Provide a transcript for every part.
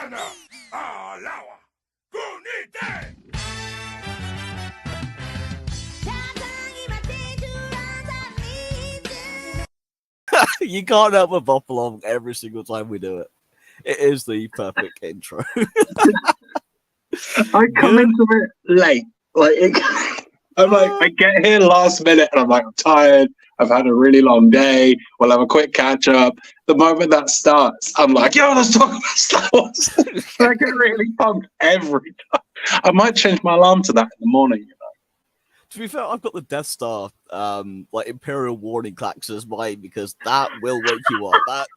Sana alawa kunite. You can't help but bop along every single time we do it. It is the perfect intro. I come into it late. I get here last minute and I'm like, I'm tired. I've had a really long day. We'll have a quick catch up. The moment that starts, I'm like, yo, let's talk about Star Wars. I get really pumped every time. I might change my alarm to that in the morning. To be fair, I've got the Death Star, Imperial warning clacks as mine because that will wake you up.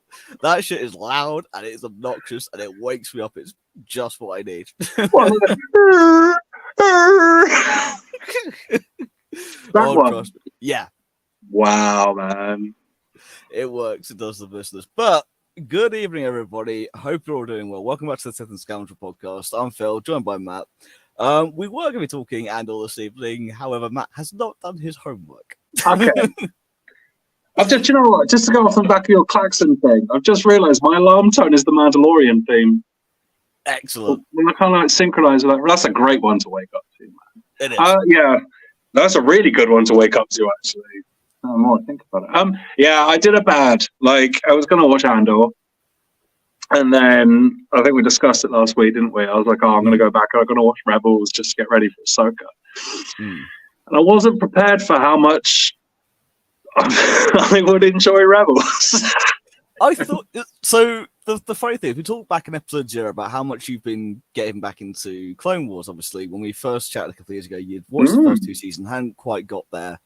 That shit is loud and it is obnoxious and it wakes me up. It's just what I need. Trust me. Yeah. Wow, man. It works. It does the business. But good evening, everybody. Hope you're all doing well. Welcome back to the Sith And Scoundrel podcast. I'm Phil, joined by Matt. We were going to be talking Ando this evening. However, Matt has not done his homework. Okay. You know what? Just to go off the back of your klaxon thing, I've just realised my alarm tone is the Mandalorian theme. Excellent. When I kind of synchronize with that, that's a great one to wake up to, man. It is. Yeah, that's a really good one to wake up to, actually. The more I think about it. Yeah, I did a bad. I was going to watch Ando. And then I think we discussed it last week, didn't we? I was like, I'm going to go back. I'm going to watch Rebels just to get ready for Ahsoka. And I wasn't prepared for how much I would enjoy Rebels. I thought so. The funny thing, we talked back in episode 0 about how much you've been getting back into Clone Wars. Obviously, when we first chatted a couple of years ago, you'd watched the first 2 seasons, hadn't quite got there.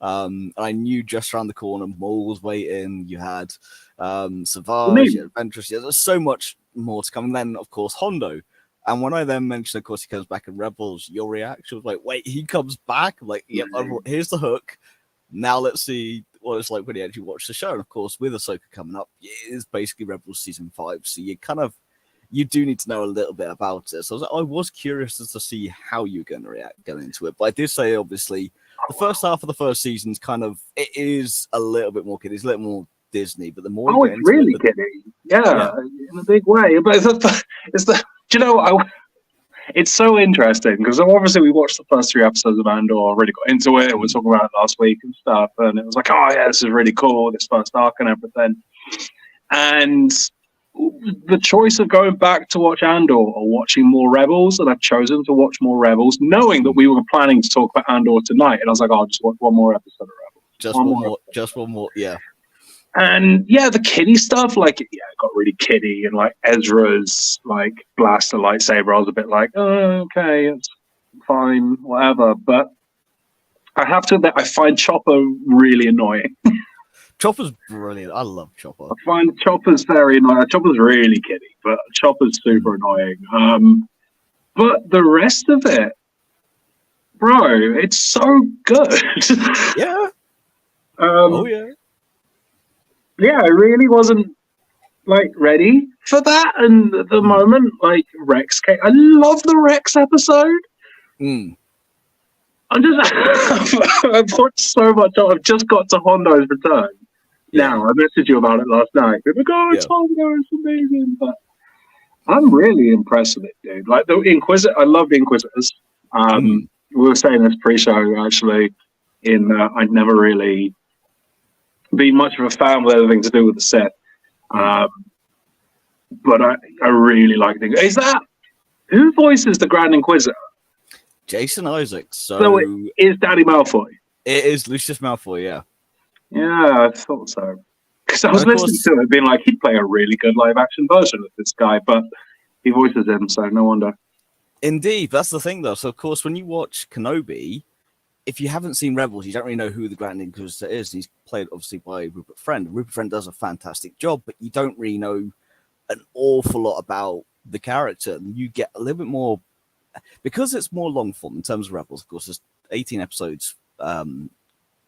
And I knew just around the corner, Maul was waiting. You had Savage, you had Ventress. There's so much more to come. And then, of course, Hondo. And when I then mentioned, of course, he comes back in Rebels, your reaction was like, wait, he comes back? I'm like, yep, here's the hook. Now let's see what it's like when you actually watch the show. And of course, with Ahsoka coming up, it is basically Rebels season 5. So you do need to know a little bit about it. So I was curious as to see how you're going to react going into it. But I did say, obviously, the first half of the first season's it is a little bit more kiddie. It's a little more Disney, but the more you get it's really kiddie. Yeah, in a big way. But do you know what? It's so interesting because obviously we watched the first 3 episodes of Ando, already got into it, and we were talking about it last week and stuff, and it was like, oh yeah, this is really cool, this first arc and everything. And the choice of going back to watch Andor or watching more Rebels, and I've chosen to watch more Rebels, knowing that we were planning to talk about Andor tonight, and I was like, I'll just watch one more episode of Rebels. Just one more, yeah. And yeah, the kiddie stuff, it got really kiddie, and Ezra's blaster lightsaber, I was a bit like, oh, okay, it's fine, whatever. But I have to admit, I find Chopper really annoying. Chopper's brilliant. I love Chopper. I find Chopper's very annoying. Chopper's really kiddie, but Chopper's super annoying. But the rest of it, bro, it's so good. Yeah. Oh yeah. Yeah, I really wasn't ready for that. And at the moment, Rex came. I love the Rex episode. I'm just I've watched so much. I've just got to Hondo's return. Yeah. Now I messaged you about it last night. People go, it's Hondo, it's amazing. But I'm really impressed with it, dude. The Inquisitor, I love the Inquisitors. We were saying this pre-show actually. I'd never really been much of a fan with anything to do with the Sith. But I really like the... Is that... Who voices the Grand Inquisitor? Jason Isaacs. So it is Daddy Malfoy? It is Lucius Malfoy, yeah. Yeah, I thought so. Because I was listening to it being like, he'd play a really good live-action version of this guy, but he voices him, so no wonder. Indeed, that's the thing, though. So, of course, when you watch Kenobi... If you haven't seen Rebels, you don't really know who the Grand Inquisitor is. He's played, obviously, by Rupert Friend. Rupert Friend does a fantastic job, but you don't really know an awful lot about the character. And you get a little bit more... Because it's more long-form in terms of Rebels, of course, there's 18 episodes on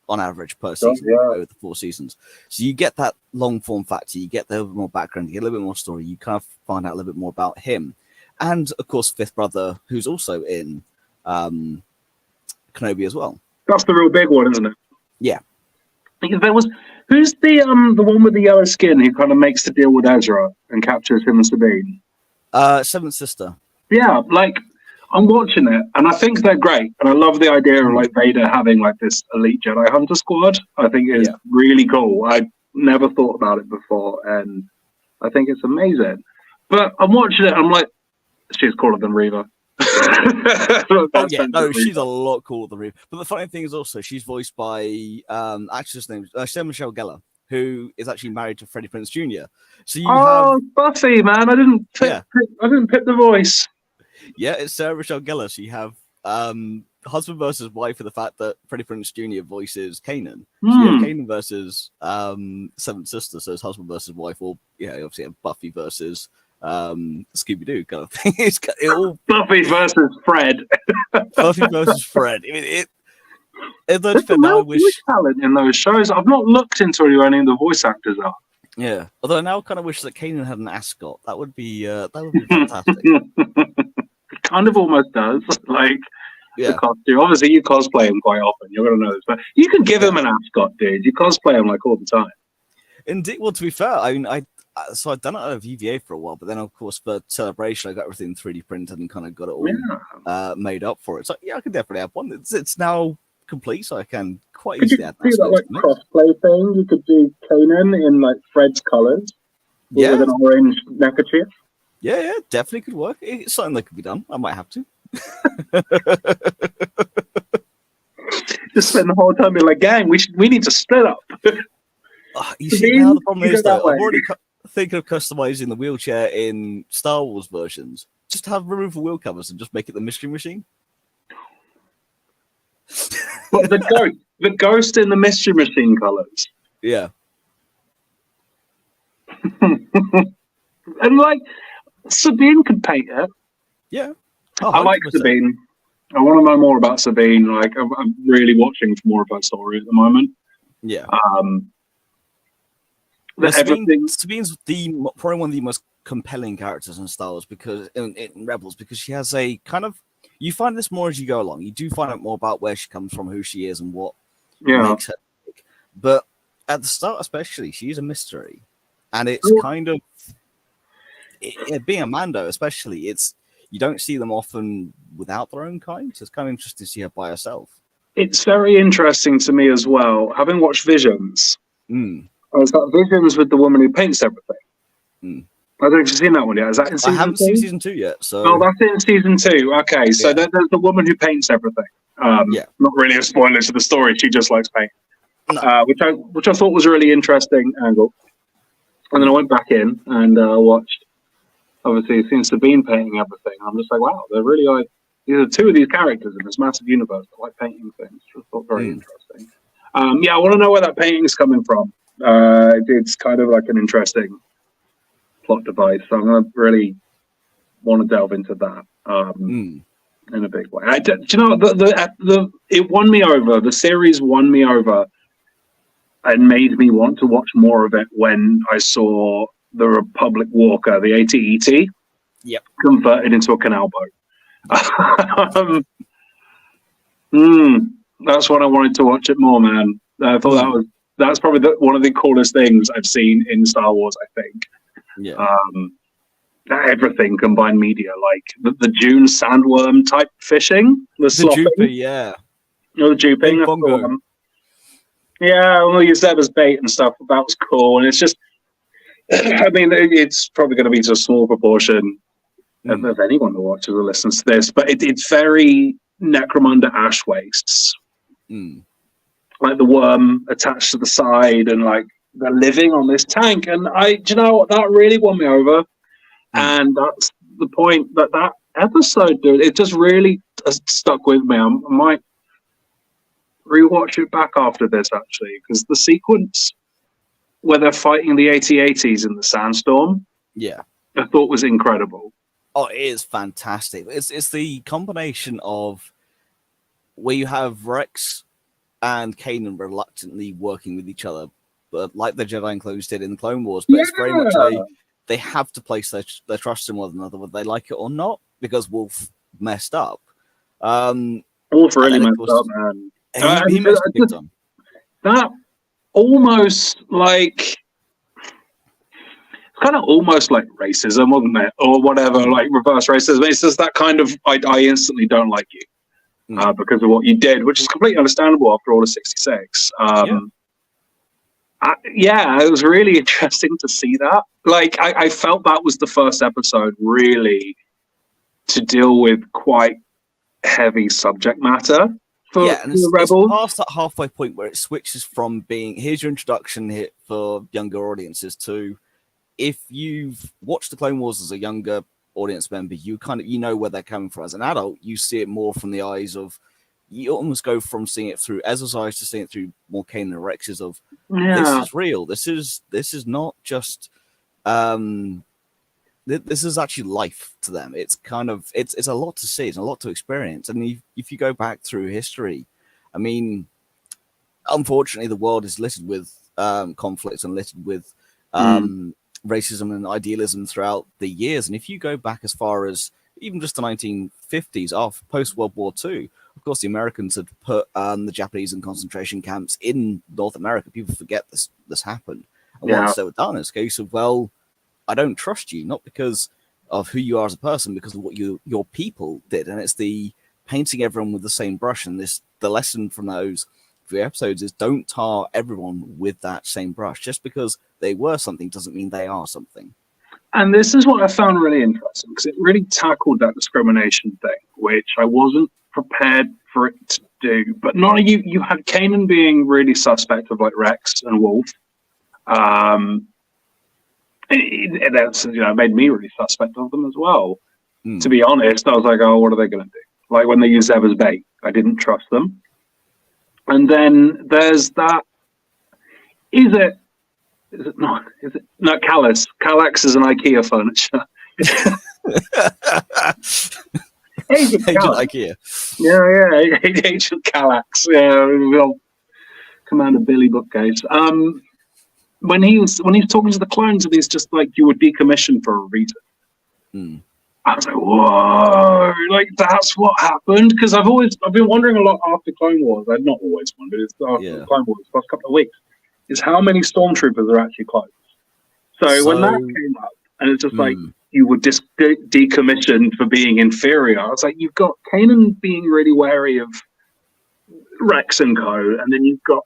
average per season over the 4 seasons. So you get that long-form factor. You get a little bit more background. You get a little bit more story. You kind of find out a little bit more about him. And, of course, Fifth Brother, who's also in... Kenobi as well. That's the real big one, isn't it? Yeah. Who's the one with the yellow skin who kind of makes the deal with Ezra and captures him and Sabine? Seventh Sister. Yeah, like I'm watching it, and I think they're great, and I love the idea of like Vader having like this elite Jedi Hunter squad. I think it's really cool. I never thought about it before, and I think it's amazing. But I'm watching it, I'm like, she's cooler than Reva. Oh yeah, no, she's a lot cooler than Reva. But the funny thing is also she's voiced by actress named Sarah Michelle Gellar, who is actually married to Freddie Prinze Jr. So you have Buffy, man. I didn't pick the voice. Yeah, it's Sarah Michelle Gellar. So you have husband versus wife for the fact that Freddie Prinze Jr. voices Kanan. So you have Kanan versus Seventh Sister, so it's husband versus wife, or obviously have Buffy versus Scooby Doo kind of thing. It's all Buffy versus Fred. Buffy versus Fred. I mean, there's a real voice talent in those shows. I've not looked into who any of the voice actors are. Yeah, although I now kind of wish that Kanan had an ascot. That would be fantastic. It kind of almost does, like the costume. Obviously, you cosplay him quite often. You're gonna know this, but you can give him an ascot, dude. You cosplay him like all the time. Indeed. Well, to be fair, I mean, I'd done it at a VVA for a while, but then of course for Celebration, I got everything 3D printed and kind of got it all made up for it. So yeah, I could definitely have one. It's now complete, so I can quite easily add that. Do that like crossplay thing. You could do Kanan in like Fred's colors, with an orange neckerchief. Yeah, definitely could work. It's something that could be done. I might have to. Just spend the whole time being like, gang, we need to split up. You see, now the problem is though, I'm already thinking of customizing the wheelchair in Star Wars versions. Just have removable wheel covers and just make it the Mystery Machine. But the ghost in the Mystery Machine colors. Yeah. And like Sabine could paint it. Yeah. I like Sabine. I want to know more about Sabine. Like I'm really watching for more of her story at the moment. Yeah. Sabine's probably one of the most compelling characters in Star Wars because in Rebels, because she has a kind of, you find this more as you go along. You do find out more about where she comes from, who she is, and what makes her unique. But at the start, especially, she's a mystery, and it's kind of being a Mando, especially. It's you don't see them often without their own kind. So it's kind of interesting to see her by herself. It's very interesting to me as well, having watched Visions. It's got Visions with the woman who paints everything. I don't know if you've seen that one yet. Is that in season 2? I haven't seen season 2 yet. So that's in season 2. Okay, so there's the woman who paints everything. Not really a spoiler to the story. She just likes paint, which I thought was a really interesting angle. And then I went back in and watched. Obviously, seen Sabine painting everything. I'm just like, wow, they're really like these are two of these characters in this massive universe that like painting things. I thought very interesting. I want to know where that painting is coming from. It's kind of like an interesting plot device, so I'm going to really want to delve into that in a big way. Do you know, it won me over. The series won me over and made me want to watch more of it when I saw the Republic Walker, the AT-ET, converted into a canal boat. That's when I wanted to watch it more, man. I thought that's probably one of the coolest things I've seen in Star Wars, I think. Yeah. Everything combined media, like the Dune sandworm type fishing, the slopping. The duping. Yeah, we'll use that as bait and stuff. That was cool, and it's just, I mean, it's probably going to be to a small proportion of anyone who watches or listens to this, but it's very Necromunda ash wastes. Like the worm attached to the side, and like they're living on this tank. And do you know what? That really won me over. And that's the point that episode, dude, it just really stuck with me. I might rewatch it back after this, actually, because the sequence where they're fighting the AT-ATs in the sandstorm, I thought was incredible. Oh, it is fantastic. It's the combination of where you have Rex and Kanan reluctantly working with each other, but like the Jedi and clones did in the Clone Wars. But it's very much they have to place their trust in one another, whether they like it or not, because Wolf messed up. Wolf really messed up, man. He messed up big time. That almost like kind of almost like racism, wasn't it? Or whatever, like reverse racism. It's just that kind of, I instantly don't like you because of what you did, which is completely understandable after all of 66. It was really interesting to see that. Like, I felt that was the first episode really to deal with quite heavy subject matter for the Rebels. It's past that halfway point where it switches from being, here's your introduction hit for younger audiences, to if you've watched the Clone Wars as a younger audience member, you know where they're coming from. As an adult, you see it more from the eyes of, you almost go from seeing it through Ezra's eyes to seeing it through more Kanan and Rex's of, this is real. This is not just this is actually life to them. It's kind of it's a lot to see, it's a lot to experience. And if you go back through history, I mean, unfortunately, the world is littered with conflicts and littered with racism and idealism throughout the years. And if you go back as far as even just the 1950s, after post World War II, of course, the Americans had put the Japanese in concentration camps in North America. People forget this happened. And once they were done, it's a case of, well, I don't trust you, not because of who you are as a person, because of what your people did. And it's the painting everyone with the same brush. And the lesson from those 3 episodes is, don't tar everyone with that same brush. Just because they were something doesn't mean they are something. And this is what I found really interesting, because it really tackled that discrimination thing, which I wasn't prepared for it to do. But you had Kanan being really suspect of like Rex and Wolf. That's made me really suspect of them as well. To be honest, I was like, oh, what are they going to do? Like when they use Zeb as bait, I didn't trust them. And then there's that. Is it not? Is it not Callus? Kallax is an IKEA furniture. Agent IKEA. Yeah, Agent Kallax. Yeah, Commander Billy bookcase. When he's talking to the clones and he's just like, you were decommissioned for a reason. I was like, whoa, like that's what happened. Because I've been wondering a lot after Clone Wars. I've not always wondered. It's after Clone Wars, the last couple of weeks, is how many stormtroopers are actually clones. So when that came up, and it's just like you were decommissioned for being inferior, I was like, you've got Kanan being really wary of Rex and co, and then you've got,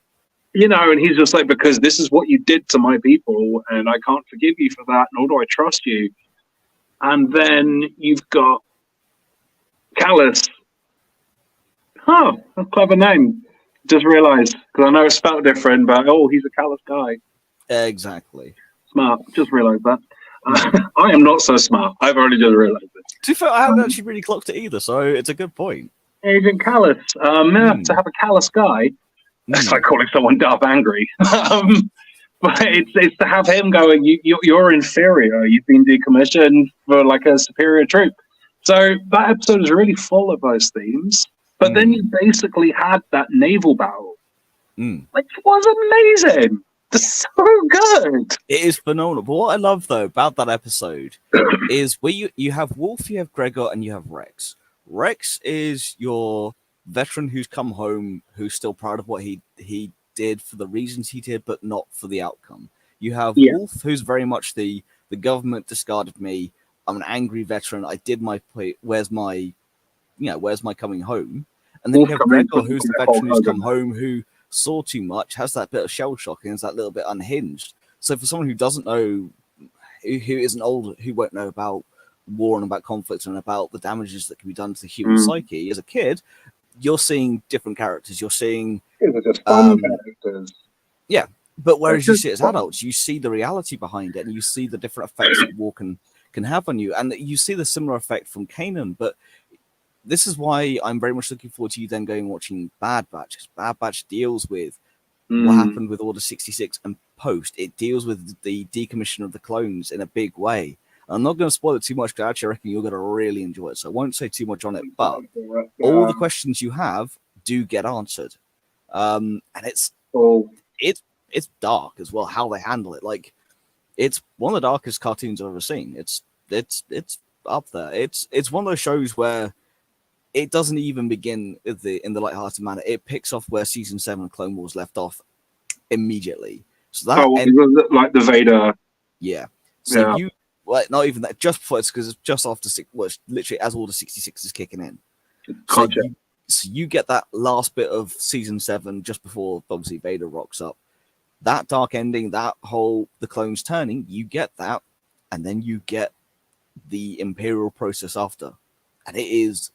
and he's just like, because this is what you did to my people, and I can't forgive you for that, nor do I trust you. And then you've got Callus. Oh, a clever name. Just realised, because I know it's spelled different, but he's a Callus guy. Exactly. Smart. Just realised that. I am not so smart. I've already just realised it. To be fair, I haven't actually really clocked it either, so it's a good point. Agent Callus. To have a Callus guy. That's like calling someone Darth Angry. But it's to have him going, you're inferior. You've been decommissioned for like a superior troop. So that episode is really full of those themes. But then you basically had that naval battle, which was amazing. It's so good. It is phenomenal. But what I love, though, about that episode is where you have Wolf, you have Gregor, and you have Rex. Rex is your veteran who's come home, who's still proud of what he did for the reasons he did, but not for the outcome. You have Wolf, who's very much the government discarded me. I'm an angry veteran. I did my play. Where's my coming home? And then you have Gregor, who's the veteran who's come home, who saw too much, has that bit of shell shock, and is that little bit unhinged. So for someone who doesn't know, who isn't old, who won't know about war and about conflict and about the damages that can be done to the human psyche, as a kid, you're seeing different characters. You're seeing just fun characters. Yeah, but whereas you see it as adults, you see the reality behind it, and you see the different effects that war can have on you, and you see the similar effect from Kanan. But this is why I'm very much looking forward to you then going and watching Bad Batch, because Bad Batch deals with what happened with Order 66 and post. It deals with the decommission of the clones in a big way. I'm not going to spoil it too much, because I actually reckon you're going to really enjoy it, so I won't say too much on it, but all the questions you have do get answered. And it's dark as well, how they handle it. Like, it's one of the darkest cartoons I've ever seen. It's up there. It's one of those shows where it doesn't even begin in the lighthearted manner. It picks off where season 7 of Clone Wars left off immediately. So that like the Vader. Yeah. So you, like, not even that, just before, it's because it's just after it's literally as Order 66 is kicking in. Gotcha. So you get that last bit of season 7 just before obviously Vader rocks up. That dark ending, that whole the clones turning, you get that, and then you get the Imperial process after, and it's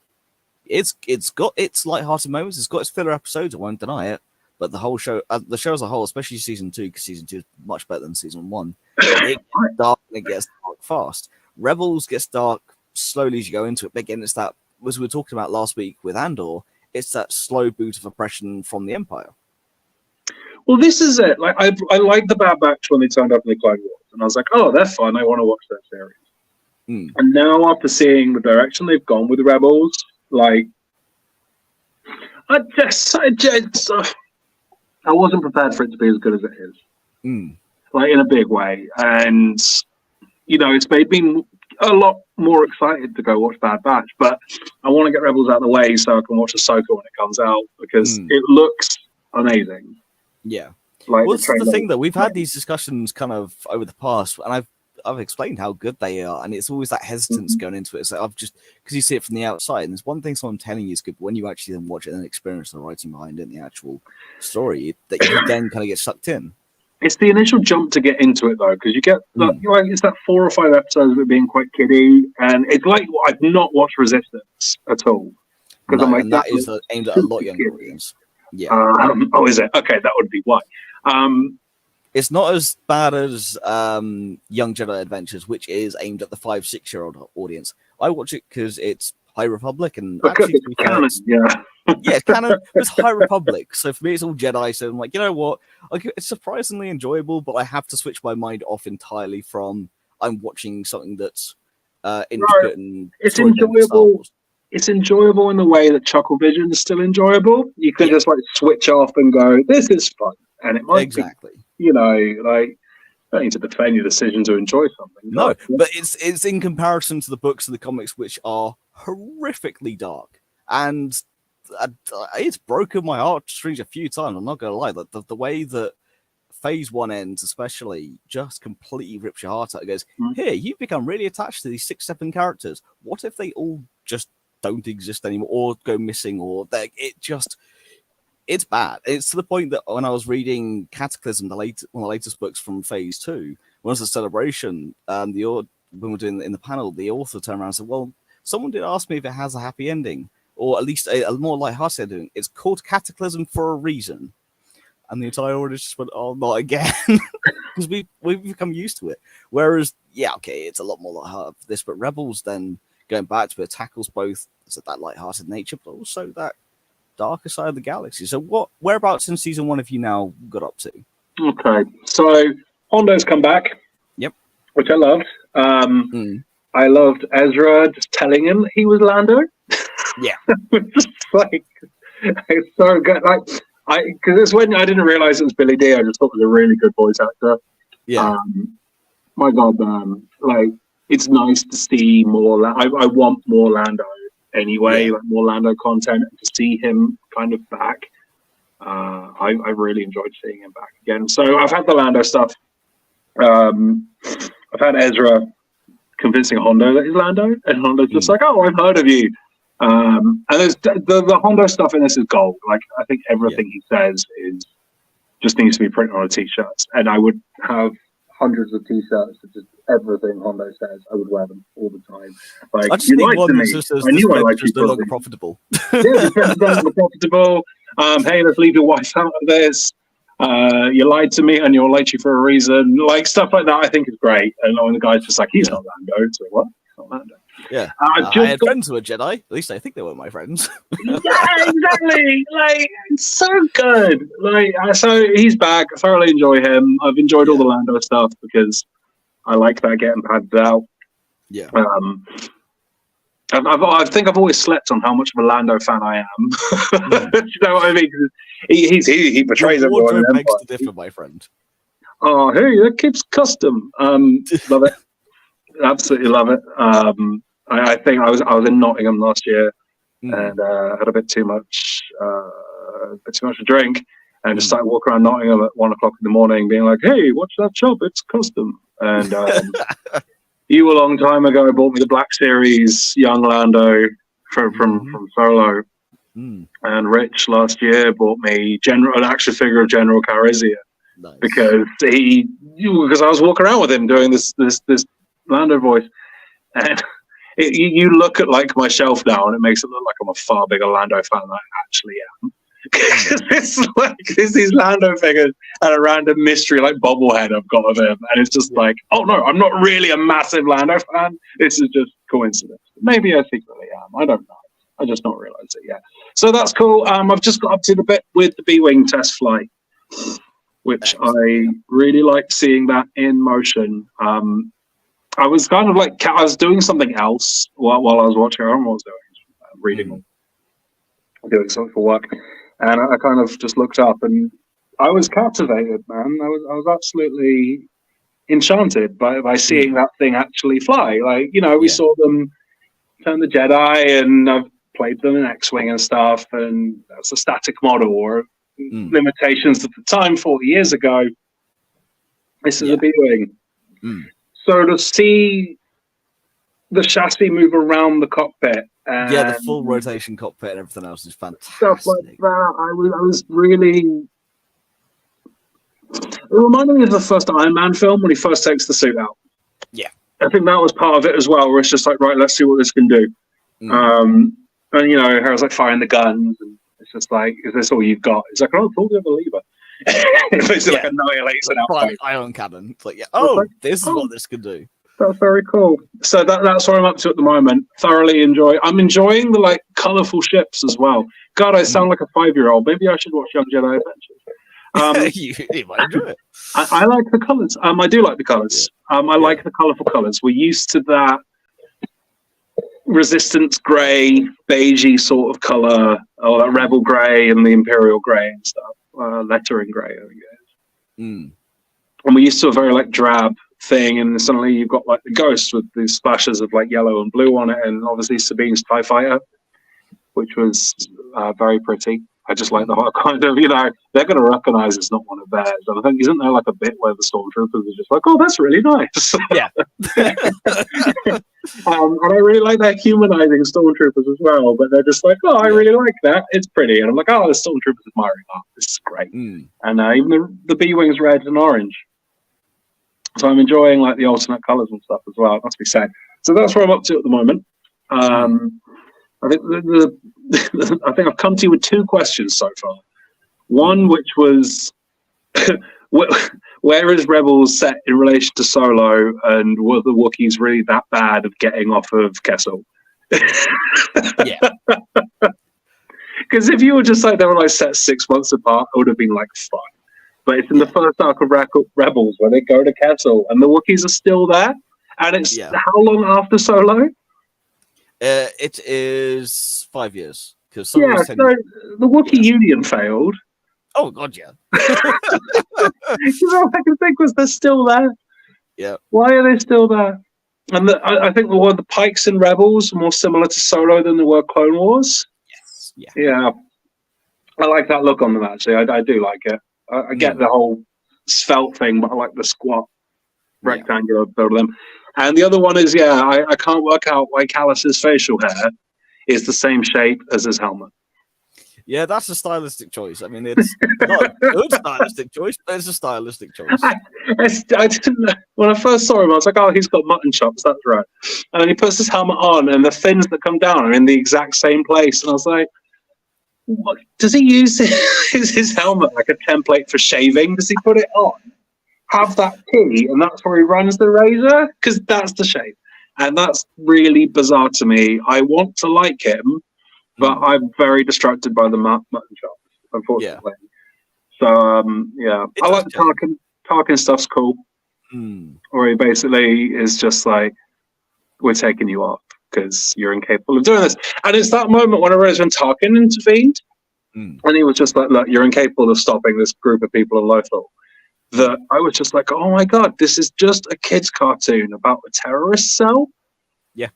got its lighthearted moments, it's got its filler episodes, I won't deny it, but the whole show, the show as a whole, especially season 2, because season 2 is much better than season 1, it gets dark and it gets dark fast. Rebels gets dark slowly as you go into it, but again, it's that, as we were talking about last week with Andor, it's that slow boot of oppression from the Empire. Well, this is it. Like I like the Bad Batch when they turned up in the Clone Wars, and I was like, oh, they're fun. I want to watch that series. And now, after seeing the direction they've gone with Rebels, like I wasn't prepared for it to be as good as it is. Like in a big way, and it's made me a lot more excited to go watch Bad Batch. But I want to get Rebels out of the way so I can watch Ahsoka when it comes out, because it looks amazing. Yeah. Like, well, this is the thing, though. We've had these discussions kind of over the past, and I've explained how good they are, and it's always that hesitance going into it. So I've just, because you see it from the outside, and there's one thing someone telling you is good, but when you actually then watch it and experience the writing behind it and the actual story, that you then kind of get sucked in. It's the initial jump to get into it, though, because you get it's that 4 or 5 episodes of it being quite kiddie, and it's like I've not watched Resistance at all, because I'm like, that is aimed at a lot younger audience. Yeah. Oh, is it? Okay, that would be why. It's not as bad as Young Jedi Adventures, which is aimed at the 5-6-year-old audience. I watch it because it's High Republic, and actually, it's canon, it's canon. It's High Republic, so for me, it's all Jedi. So I'm like, you know what? It's surprisingly enjoyable, but I have to switch my mind off entirely from I'm watching something that's intricate and it's enjoyable. It's enjoyable in the way that Chuckle Vision is still enjoyable. You can just like switch off and go, "This is fun," and it might be, like, don't need to defend your decision to enjoy something. No, but it's in comparison to the books and the comics, which are horrifically dark, and it's broken my heartstrings a few times. I'm not gonna lie, the way that Phase 1 ends, especially, just completely rips your heart out. It goes, here, you've become really attached to these 6-7 characters. What if they all just don't exist anymore, or go missing, or it's bad. It's to the point that when I was reading Cataclysm, one of the latest books from Phase 2, when it was a celebration, when we're doing in the panel, the author turned around and said, well, someone did ask me if it has a happy ending, or at least a more lighthearted ending. It's called Cataclysm for a reason. And the entire audience just went, oh, not again. Because we've become used to it. Whereas, it's a lot more lighthearted for this, but Rebels then, going back to it, tackles both that lighthearted nature, but also that darker side of the galaxy. So whereabouts in season 1 have you now got up to? Okay, so Hondo's come back. Yep. Which I loved. I loved Ezra just telling him he was Lando. Yeah. Just like, it's so good. Like, because it's when I didn't realize it was Billy D. I just thought it was a really good voice actor. Yeah. My God, like, it's nice to see more. I want more Lando anyway, like more Lando content, and to see him kind of back. I really enjoyed seeing him back again. So I've had the Lando stuff. I've had Ezra convincing Hondo that he's Lando, and Hondo's just like, oh, I've heard of you. And there's the Hondo stuff in this is gold. Like, I think everything he says just needs to be printed on a t-shirt, and I would have hundreds of t-shirts of just everything Hondo says. I would wear them all the time. Like, I just think one that just says this web is no longer profitable. This web is no longer profitable. Hey, let's leave your wife out of this. You lied to me, and you're lied for a reason. Like, stuff like that, I think is great. And when the guy's just like, he's not Lando. So what? He's not Lando. Yeah, I had friends who were Jedi. At least I think they were my friends. Yeah, exactly. Like, it's so good. Like, so he's back. I thoroughly enjoy him. I've enjoyed all the Lando stuff because I like that getting padded out. Yeah. I think I've always slept on how much of a Lando fan I am. You know what I mean? He portrays everyone. Wardrobe makes the differ, my friend. Oh, hey, that keeps custom. Love it. Absolutely love it. I think I was in Nottingham last year and had a bit too much to drink, and just started walking around Nottingham at 1 o'clock in the morning, being like, "Hey, watch that shop! It's custom." And you a long time ago bought me the Black Series Young Lando from Solo. And Rich last year bought me an action figure of General Calrissian. Nice. Because I was walking around with him doing this Lando voice, and you look at like my shelf now, and it makes it look like I'm a far bigger Lando fan than I actually am. It's these Lando figures and a random mystery like bobblehead I've got of him, and it's just like, oh no, I'm not really a massive Lando fan. This is just coincidence. Maybe I secretly am. I don't know. I just not realised it yet. So that's cool. I've just got up to the bit with the B-wing test flight, which I really liked seeing that in motion. I was kind of like, I was doing something else while I was watching. I don't know what I was doing, reading or doing something for work. And I kind of just looked up and I was captivated, man. I was absolutely enchanted by seeing that thing actually fly. Like, we saw them turn the Jedi, and I've played them in X-Wing and stuff, and that's a static model or limitations at the time, 40 years ago. This is a B-Wing. So to see the chassis move around the cockpit, the full rotation cockpit and everything else is fantastic. Stuff like that. I was really. It reminded me of the first Iron Man film when he first takes the suit out. Yeah, I think that was part of it as well, where it's just like, right, let's see what this can do. And Harry's like firing the guns, and it's just like, is this all you've got? It's like, oh, pull the other lever. It's like annihilates an outpost. Ion cannon. It's like, this is what this could do. That's very cool. So that's what I'm up to at the moment. I'm enjoying the like colourful ships as well. God, I sound like a 5-year-old. Maybe I should watch Young Jedi Adventures. You might enjoy it. I like the colours. I do like the colours. I like the colourful colours. We're used to that Resistance grey, beigey sort of colour, or that Rebel grey and the Imperial grey and stuff. Lettering grey, I think it is. And we're used to a very like drab thing, and suddenly you've got like the Ghost with these splashes of like yellow and blue on it, and obviously Sabine's TIE Fighter, which was very pretty. I just like the whole kind of, they're going to recognise it's not one of theirs. And I think, isn't there like a bit where the Stormtroopers are just like, oh, that's really nice. Yeah. And I really like their humanising Stormtroopers as well, but they're just like, oh, I really like that. It's pretty. And I'm like, oh, the Stormtroopers admiring that. This is great. And even the B-Wing's red and orange. So I'm enjoying like the alternate colours and stuff as well, it must be said. So that's where I'm up to at the moment. I think I think I've come to you with 2 questions so far. One, which was, where is Rebels set in relation to Solo, and were the Wookiees really that bad of getting off of Kessel? Yeah. Because if you were just like, they were like set 6 months apart, it would have been like fun. But it's in the first arc of Rebels where they go to Kessel and the Wookiees are still there. And it's how long after Solo? It is 5 years. So the Wookiee Union failed. Oh, God, yeah. All I can think was they're still there. Yeah. Why are they still there? And I think the Pikes in Rebels are more similar to Solo than they were Clone Wars. Yes. Yeah. I like that look on them, actually. I do like it. I get the whole svelte thing, but I like the squat rectangular build of them. And the other one is, I can't work out why Callus's facial hair is the same shape as his helmet. Yeah, that's a stylistic choice. I mean, it's not a good stylistic choice, but it's a stylistic choice. I didn't know. When I first saw him, I was like, oh, he's got mutton chops, that's right. And then he puts his helmet on, and the fins that come down are in the exact same place. And I was like, what? Does he use his helmet like a template for shaving? Does he put it on? Have that T, and that's where he runs the razor? Because that's the shape. And that's really bizarre to me. I want to like him, but I'm very distracted by the mutton chops, unfortunately. So, I like the Tarkin stuff's cool. Or he basically is just like, we're taking you off because you're incapable of doing this. And it's that moment when I realized when Tarkin intervened, and he was just like, look, you're incapable of stopping this group of people in Lothal. That I was just like, oh my God, this is just a kid's cartoon about a terrorist cell. Yeah.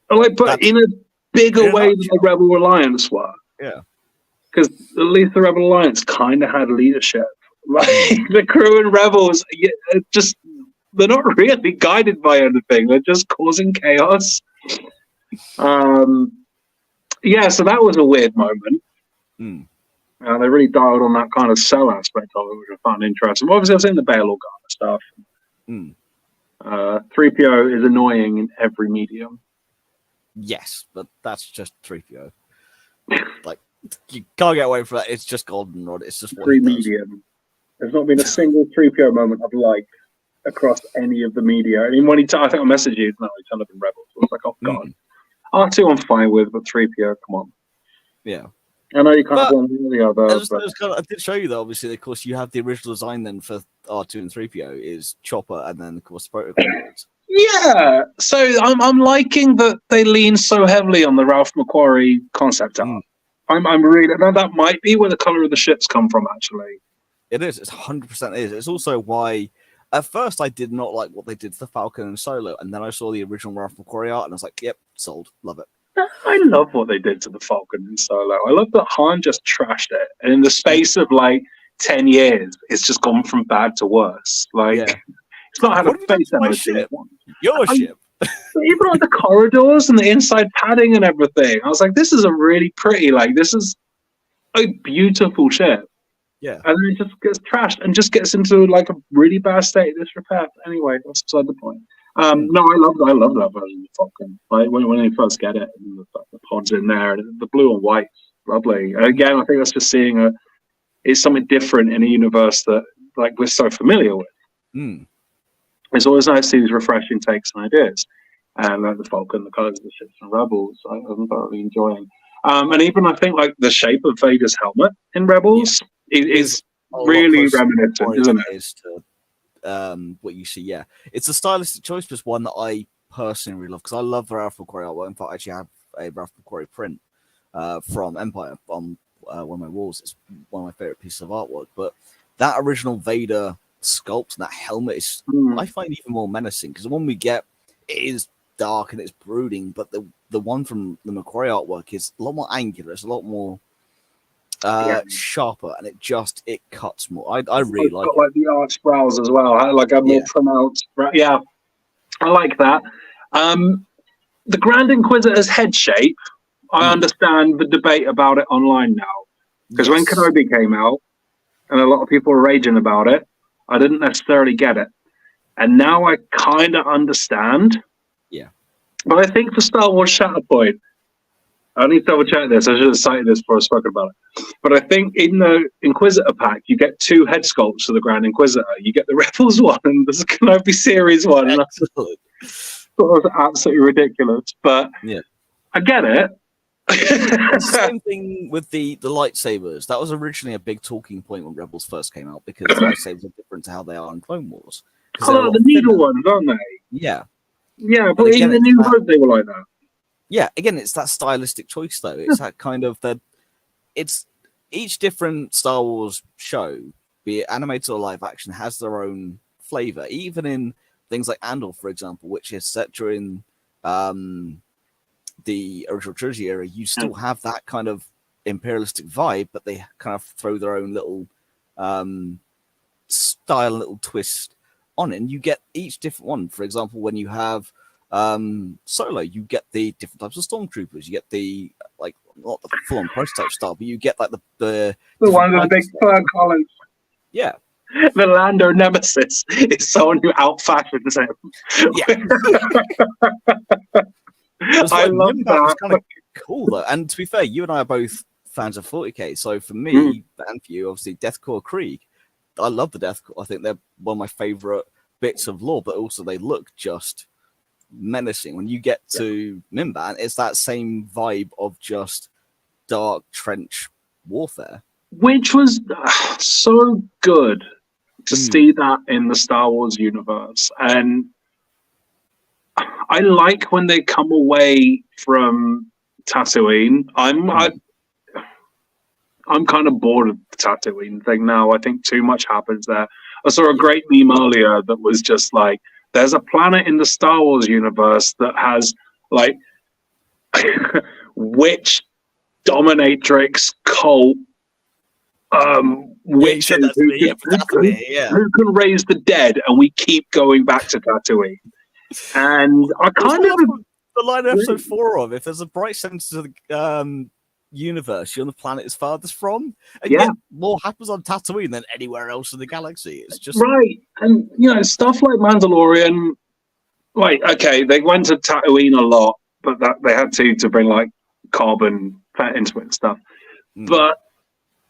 But in a bigger way than the Rebel Alliance were. Yeah. Because at least the Rebel Alliance kind of had leadership. Like the crew in Rebels, just they're not really guided by anything. They're just causing chaos. Yeah, so that was a weird moment. Mm. They really dialed on that kind of cell aspect of it, which I found interesting. Well, obviously, I've seen the Bail Organa stuff. 3PO is annoying in every medium. Yes, but that's just 3PO. Like, you can't get away from that. It's just goldenrod. It's just what he does. Medium. There's not been a single 3PO moment I've liked across any of the media. I mean, when I think I messaged you, no, he turned up in Rebels. I was like, oh, God. R2 I'm fine with, but 3PO, come on. Yeah. I know you can't have one or the other. I did show you that, obviously, of course, you have the original design then for R2 and 3PO is Chopper, and then, of course, the protocol. Yeah, so I'm liking that they lean so heavily on the Ralph McQuarrie concept art. I'm really now that might be where the color of the ships come from. Actually, it is. It's 100% is. It's also why at first I did not like what they did to the Falcon and Solo, and then I saw the original Ralph McQuarrie art, and I was like, "Yep, sold, love it." I love what they did to the Falcon and Solo. I love that Han just trashed it, and in the space of like 10 years, it's just gone from bad to worse. Like. Yeah. It's not had a face on ship. Your ship. Even like the corridors and the inside padding and everything. I was like, this is a really pretty, like, this is a beautiful ship. Yeah. And then it just gets trashed and just gets into like a really bad state of disrepair. Anyway, that's beside the point. No, I love that version of the Falcon. Like when they first get it, and the pods in there, and the blue and white, lovely. And again, I think that's just seeing it's something different in a universe that like we're so familiar with. It's always nice to see these refreshing takes and ideas. And like the Falcon, the colors of the ships and Rebels, I'm thoroughly enjoying. And even I think like the shape of Vader's helmet in Rebels is really reminiscent, isn't it? Is to what you see, yeah. It's a stylistic choice, but it's one that I personally really love because I love the Ralph McQuarrie artwork. In fact, I actually have a Ralph McQuarrie print from Empire on one of my walls. It's one of my favorite pieces of artwork. But that original Vader sculpt and that helmet is I find even more menacing because the one we get is dark and it's brooding, but the one from the McQuarrie artwork is a lot more angular, it's a lot more sharper, and it cuts more. I really like it. Like the arch brows as well, like a more pronounced I like that. The Grand Inquisitor's head shape, I understand the debate about it online now because when Kenobi came out and a lot of people were raging about it, I didn't necessarily get it. And now I kind of understand. Yeah. But I think for Star Wars Shatterpoint, I need to double check this. I should have cited this before I spoke about it. But I think in the Inquisitor pack, you get 2 head sculpts for the Grand Inquisitor. You get the Rebels one and the Kenobi series one. And that was absolutely ridiculous. But I get it. Same thing with the lightsabers. That was originally a big talking point when Rebels first came out because lightsabers are different to how they are in Clone Wars. Oh, the needle ones, aren't they? Yeah. Yeah, but in the New Hope they were like that. Yeah, again, it's that stylistic choice though. It's that kind of it's each different Star Wars show, be it animated or live action, has their own flavor. Even in things like Ando, for example, which is set during the original trilogy era, you still have that kind of imperialistic vibe, but they kind of throw their own little style, little twist on it, and you get each different one. For example, when you have Solo, you get the different types of stormtroopers. You get the like not the full-on prototype style, but you get like the one with the big fur collars. Yeah. The Lando nemesis is someone who out-fashions him. Yeah. I love that. It's kind of cool though. And to be fair, you and I are both fans of 40k. So for me and for you, obviously, Deathcore Krieg. I love the Deathcore. I think they're one of my favorite bits of lore, but also they look just menacing. When you get to Mimban, it's that same vibe of just dark trench warfare, which was so good to see that in the Star Wars universe. And I like when they come away from Tatooine. I'm kind of bored of the Tatooine thing now. I think too much happens there. I saw a great meme earlier that was just like, there's a planet in the Star Wars universe that has like witch dominatrix cult witches who can raise the dead, and we keep going back to Tatooine. And I kind of the line of episode 4 of if there's a bright center of the universe, you're on the planet is farthest from, and yet more happens on Tatooine than anywhere else in the galaxy. It's just right, and stuff like Mandalorian. Like, okay, they went to Tatooine a lot, but that they had to bring like carbon into it and stuff. But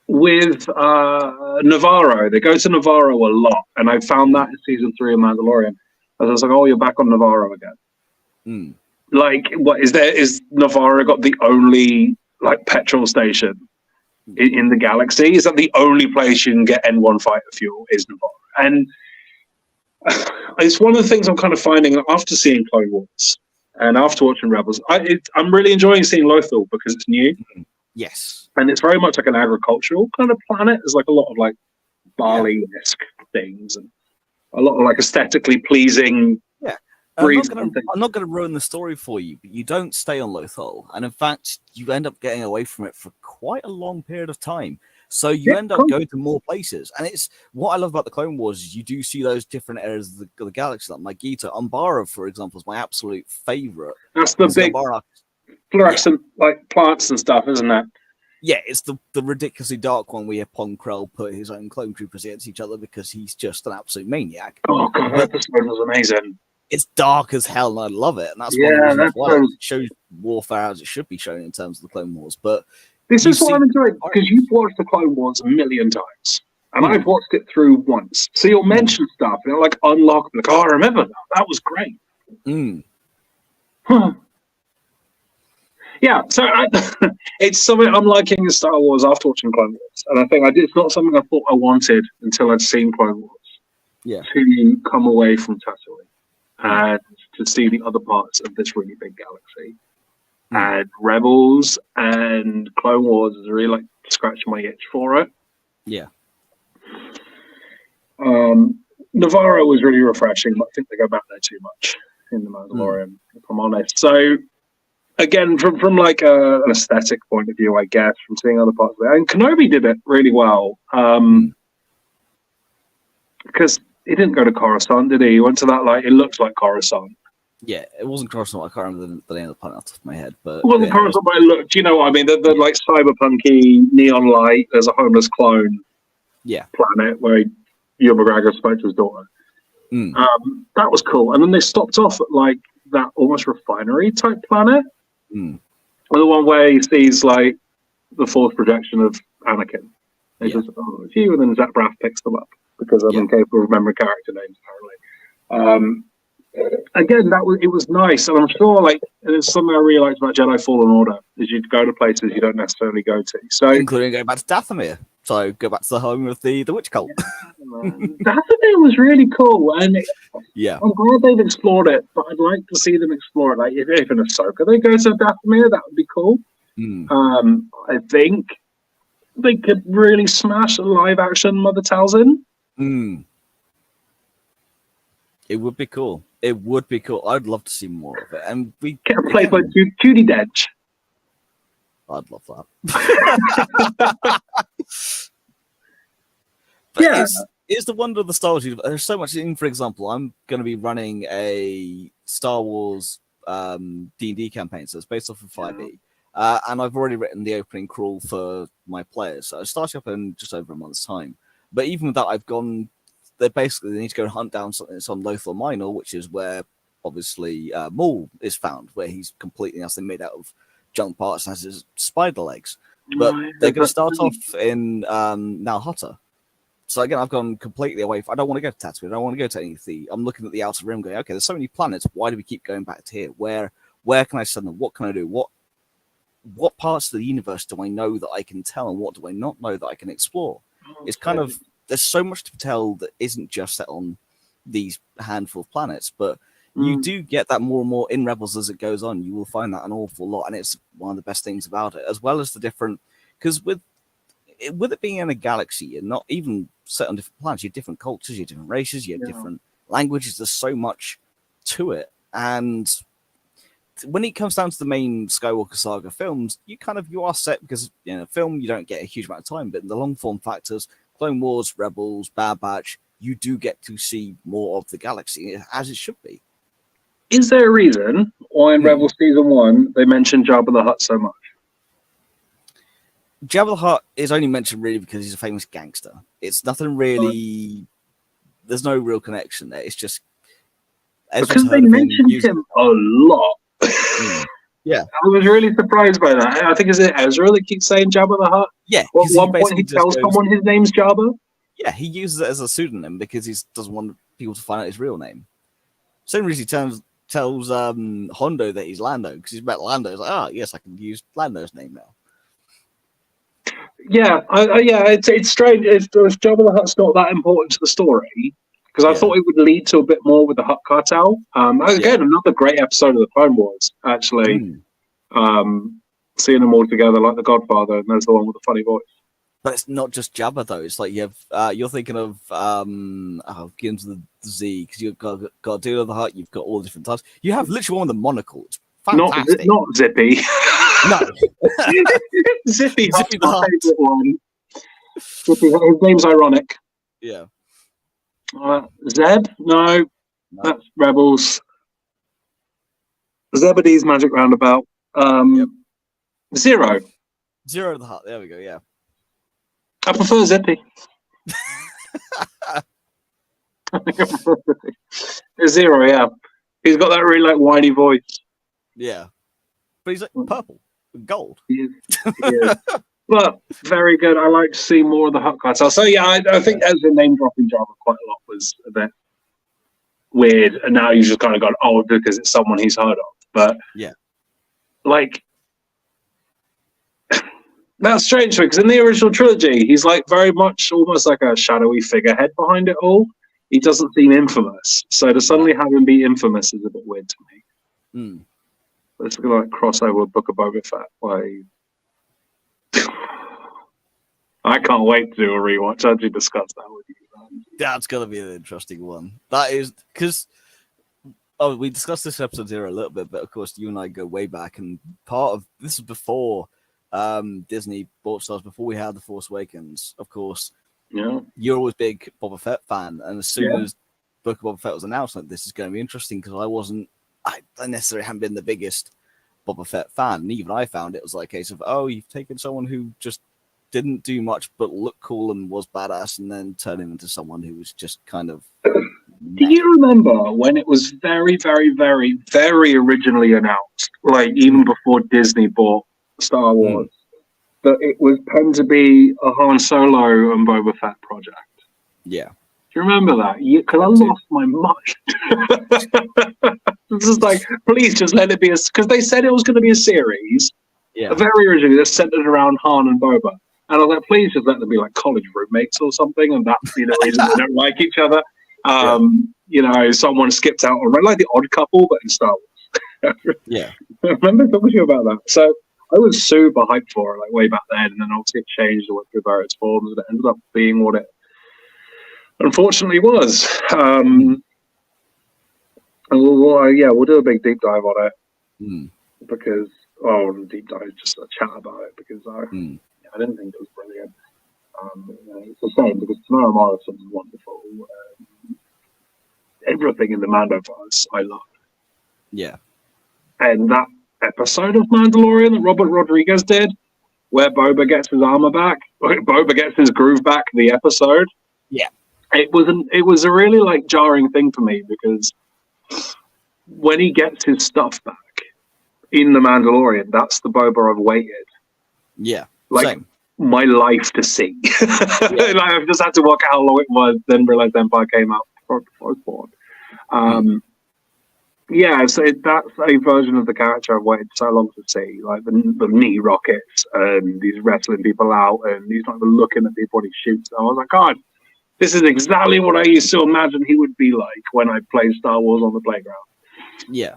with Navarro, they go to Navarro a lot, and I found that in season 3 of Mandalorian. As I was like, oh, you're back on Navarro again. Like, what is Navarro got the only like petrol station in the galaxy? Is that the only place you can get N1 fighter fuel? Is Navarro? And it's one of the things I'm kind of finding after seeing Clone Wars and after watching Rebels. I'm really enjoying seeing Lothal because it's new. Yes, and it's very much like an agricultural kind of planet. There's like a lot of like barley-esque things and a lot of like aesthetically pleasing. Yeah, I'm not going to ruin the story for you, but you don't stay on Lothal, and in fact, you end up getting away from it for quite a long period of time. So you end up going to more places, and it's what I love about the Clone Wars is you do see those different areas of the galaxy. Like Magito, Umbara, for example, is my absolute favorite. That's the big fluorescent like plants and stuff, isn't it? Yeah, it's the ridiculously dark one where Pong Krell put his own clone troopers against each other because he's just an absolute maniac. Oh god, that episode was amazing. It's dark as hell, and I love it, and that's one of the reasons why it shows warfare as it should be shown in terms of the Clone Wars. But this is what I'm enjoying, because you've watched the Clone Wars a million times, and I've watched it through once. So you'll mention stuff, and it'll like unlock, like, oh, I remember that. That was great. Huh. Yeah, so it's something I'm liking in Star Wars after watching Clone Wars, and I think it's not something I thought I wanted until I'd seen Clone Wars. Yeah, to come away from Tatooine and to see the other parts of this really big galaxy. And Rebels and Clone Wars is really like scratching my itch for it. Yeah. Navarro was really refreshing, but I think they go back there too much in the Mandalorian, if I'm honest. So again, from like an aesthetic point of view, I guess, from seeing other parts of it, and Kenobi did it really well. Because he didn't go to Coruscant, did he? He went to that, like, it looked like Coruscant. Yeah, it wasn't Coruscant. I can't remember the name of the planet off the top of my head. But it wasn't Coruscant, but it looked, you know what I mean? The like cyberpunky neon light, there's a homeless clone planet where Ewan McGregor spoke to his daughter. That was cool. And then they stopped off at like that almost refinery type planet. The one where he sees like the force projection of Anakin. They just, oh, it's you, and then Zach Braff picks them up because I'm incapable of remembering character names apparently. Again, it was nice, and I'm sure like it's something I really liked about Jedi Fallen Order is you'd go to places you don't necessarily go to. So including going back to Dathomir. So go back to the home of the witch cult. Dathomir was really cool, and I'm glad they've explored it, but I'd like to see them explore it. Like if in Ahsoka they go to Dathomir, that would be cool. I think they could really smash a live action Mother Talzin. It would be cool. It would be cool. I'd love to see more of it. And we get her played by Judi Dench. I'd love that. But it's the wonder of the Star Wars universe. There's so much in. For example, I'm going to be running a Star Wars D&D campaign, so it's based off of 5e. And I've already written the opening crawl for my players. So I started up in just over a month's time. But even with that, I've gone. They need to go hunt down something that's on Lothal Minor, which is where obviously Maul is found, where he's completely made out of junk parts and has his spider legs. But they're going to start off in Nal Hutta. So again, I've gone completely away. I don't want to go to Tatooine. I don't want to go to any of the. I'm looking at the outer rim, going, okay, there's so many planets. Why do we keep going back to here? Where can I send them? What can I do? What parts of the universe do I know that I can tell, and what do I not know that I can explore? It's kind of there's so much to tell that isn't just set on these handful of planets, but you do get that more and more in Rebels as it goes on. You will find that an awful lot, and it's one of the best things about it, as well as the different. Because with it being in a galaxy and not even set on different planets, you have different cultures, you have different races, you have different languages. There's so much to it, and when it comes down to the main Skywalker saga films, you are set because film you don't get a huge amount of time, but in the long form factors, Clone Wars, Rebels, Bad Batch, you do get to see more of the galaxy as it should be. Is there a reason why in Rebels Season 1 they mentioned Jabba the Hutt so much? Jabba the Hutt is only mentioned really because he's a famous gangster. It's nothing really. There's no real connection there. It's just because they mentioned him a lot. Yeah, I was really surprised by that. I think is it Ezra that keeps saying Jabba the Hutt. Yeah, at one point he tells someone his name's Jabba. Yeah, he uses it as a pseudonym because he doesn't want people to find out his real name. Same reason he tells Hondo that he's Lando because he's met Lando. He's like, yes, I can use Lando's name now. Yeah, it's strange. If Jabba the Hutt's not that important to the story, because I thought it would lead to a bit more with the Hutt cartel. Again, another great episode of the Clone Wars, actually. Seeing them all together like the Godfather, and there's the one with the funny voice. But it's not just Jabba though. It's like you have you're thinking of Begins with the Z because you've got Dude of the Hutt. You've got all the different types. You have literally one with the monocle. It's fantastic. Not Zippy. No, Zippy Hutt's my favorite one. Zippy, his name's ironic. Yeah. Zeb? No, that's Rebels. Zebedee's Magic Roundabout. Zero of the Hutt. There we go. Yeah. I prefer Zippy. Zero, yeah. He's got that really whiny voice. Yeah. But he's like purple, gold. He is. But very good. I like to see more of the Hutt cartel. So yeah, I think as the name dropping Jabba quite a lot was a bit weird, and now you've just kind of gone, because it's someone he's heard of. But that's strange because in the original trilogy, he's very much almost like a shadowy figurehead behind it all. He doesn't seem infamous, so to suddenly have him be infamous is a bit weird to me. Let's go crossover with Book of Boba Fett. I can't wait to do a rewatch. I'll discuss that with you. That's gonna be an interesting one. That is because we discussed this episode here a little bit, but of course you and I go way back, and part of this is before Disney bought Star Wars, before we had The Force Awakens. Of course, you're always a big Boba Fett fan, and as soon as Book of Boba Fett was announced, this is going to be interesting because I necessarily haven't been the biggest Boba Fett fan, and even I found it was like a case of you've taken someone who just didn't do much but looked cool and was badass, and then turned him into someone who was just kind of. Do you remember when it was very, very, very, very originally announced, even before Disney bought Star Wars, that it was planned to be a Han Solo and Boba Fett project? Yeah. Do you remember that? Because I lost my mind. It's just please just let it be because they said it was going to be a series. Yeah. Very originally, that's centered around Han and Boba. And I was like, please just let them be college roommates or something. And that's the reason they don't like each other. Someone skipped out on the Odd Couple, but in Star Wars. Yeah. I remember talking to you about that. So I was super hyped for it, way back then. And then obviously it changed and went through various forms, and it ended up being what it unfortunately was. We'll do a big deep dive on it because deep dive, just a chat about it because I didn't think it was brilliant. It's a shame because Tamara Morrison is wonderful. Everything in the Mando files I love. Yeah, and that episode of Mandalorian that Robert Rodriguez did, where Boba gets his armor back, Boba gets his groove back. The episode, it was a really jarring thing for me because when he gets his stuff back in the Mandalorian, that's the Boba I've waited. Yeah, same. My life to see. I've just had to work out how long it was, then realize Empire came out before I was born. So that's a version of the character I've waited so long to see, the knee rockets and he's wrestling people out and he's not even looking at people when he shoots. I was like, God, this is exactly what I used to imagine he would be like when I played Star Wars on the playground. Yeah.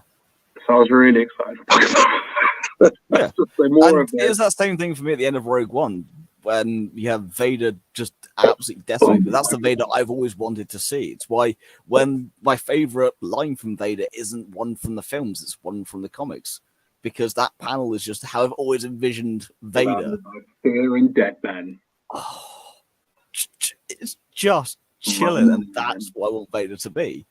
So I was really excited to talk about it. More of it was that same thing for me at the end of Rogue One. when you have Vader just absolutely decimated. That's the Vader I've always wanted to see. It's why when my favorite line from Vader isn't one from the films, it's one from the comics, because that panel is just how I've always envisioned Vader. Fear and death, man. Oh, it's just chilling, and that's what I want Vader to be.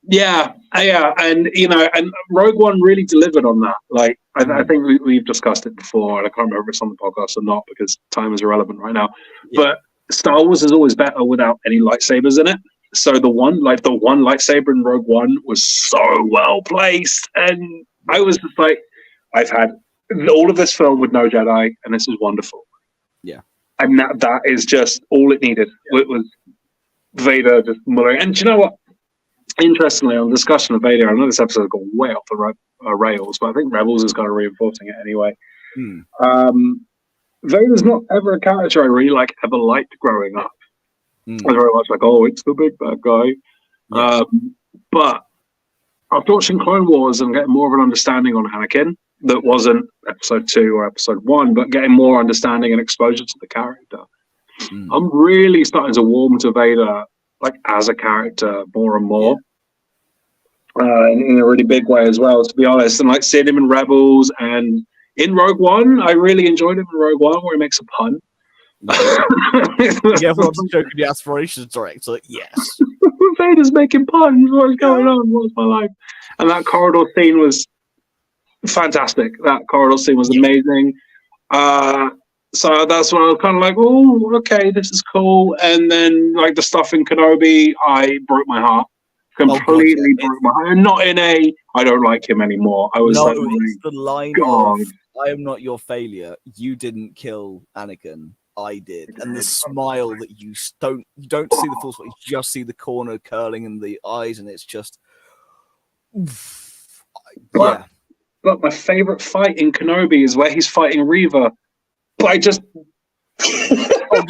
Yeah, and and Rogue One really delivered on that. Like, I think we've discussed it before, and I can't remember if it's on the podcast or not because time is irrelevant right now. Yeah. But Star Wars is always better without any lightsabers in it. So the one lightsaber in Rogue One was so well placed, and I was just like, I've had all of this film with no Jedi, and this is wonderful. Yeah, and that is just all it needed. Yeah. It was Vader just muttering. And do you know what? Interestingly, on the discussion of Vader, I know this episode got way off the rails, but I think Rebels is kind of reinforcing it anyway. Vader's not ever a character I really ever liked growing up. I was very much like, oh, it's the big bad guy. Yeah. But after watching Clone Wars and getting more of an understanding on Anakin, that wasn't episode 2 or episode 1, but getting more understanding and exposure to the character, I'm really starting to warm to Vader, as a character more and more. In a really big way as well, to be honest. And seeing him in Rebels and in Rogue One, I really enjoyed him in Rogue One where he makes a pun. Everyone's joking the aspirations director. Yes. Vader's making puns. What's going on? What's my life? And that corridor scene was fantastic. That corridor scene was amazing. So that's when I was kind of like, oh, okay, this is cool. And then the stuff in Kenobi, I broke my heart. Completely broke my heart. Not in a, I don't like him anymore. I was it's the line of, I am not your failure. You didn't kill Anakin. I did. And the smile that you don't see the full spot, you just see the corner curling in the eyes, and it's just, But my favorite fight in Kenobi is where he's fighting Reva. But I just, just so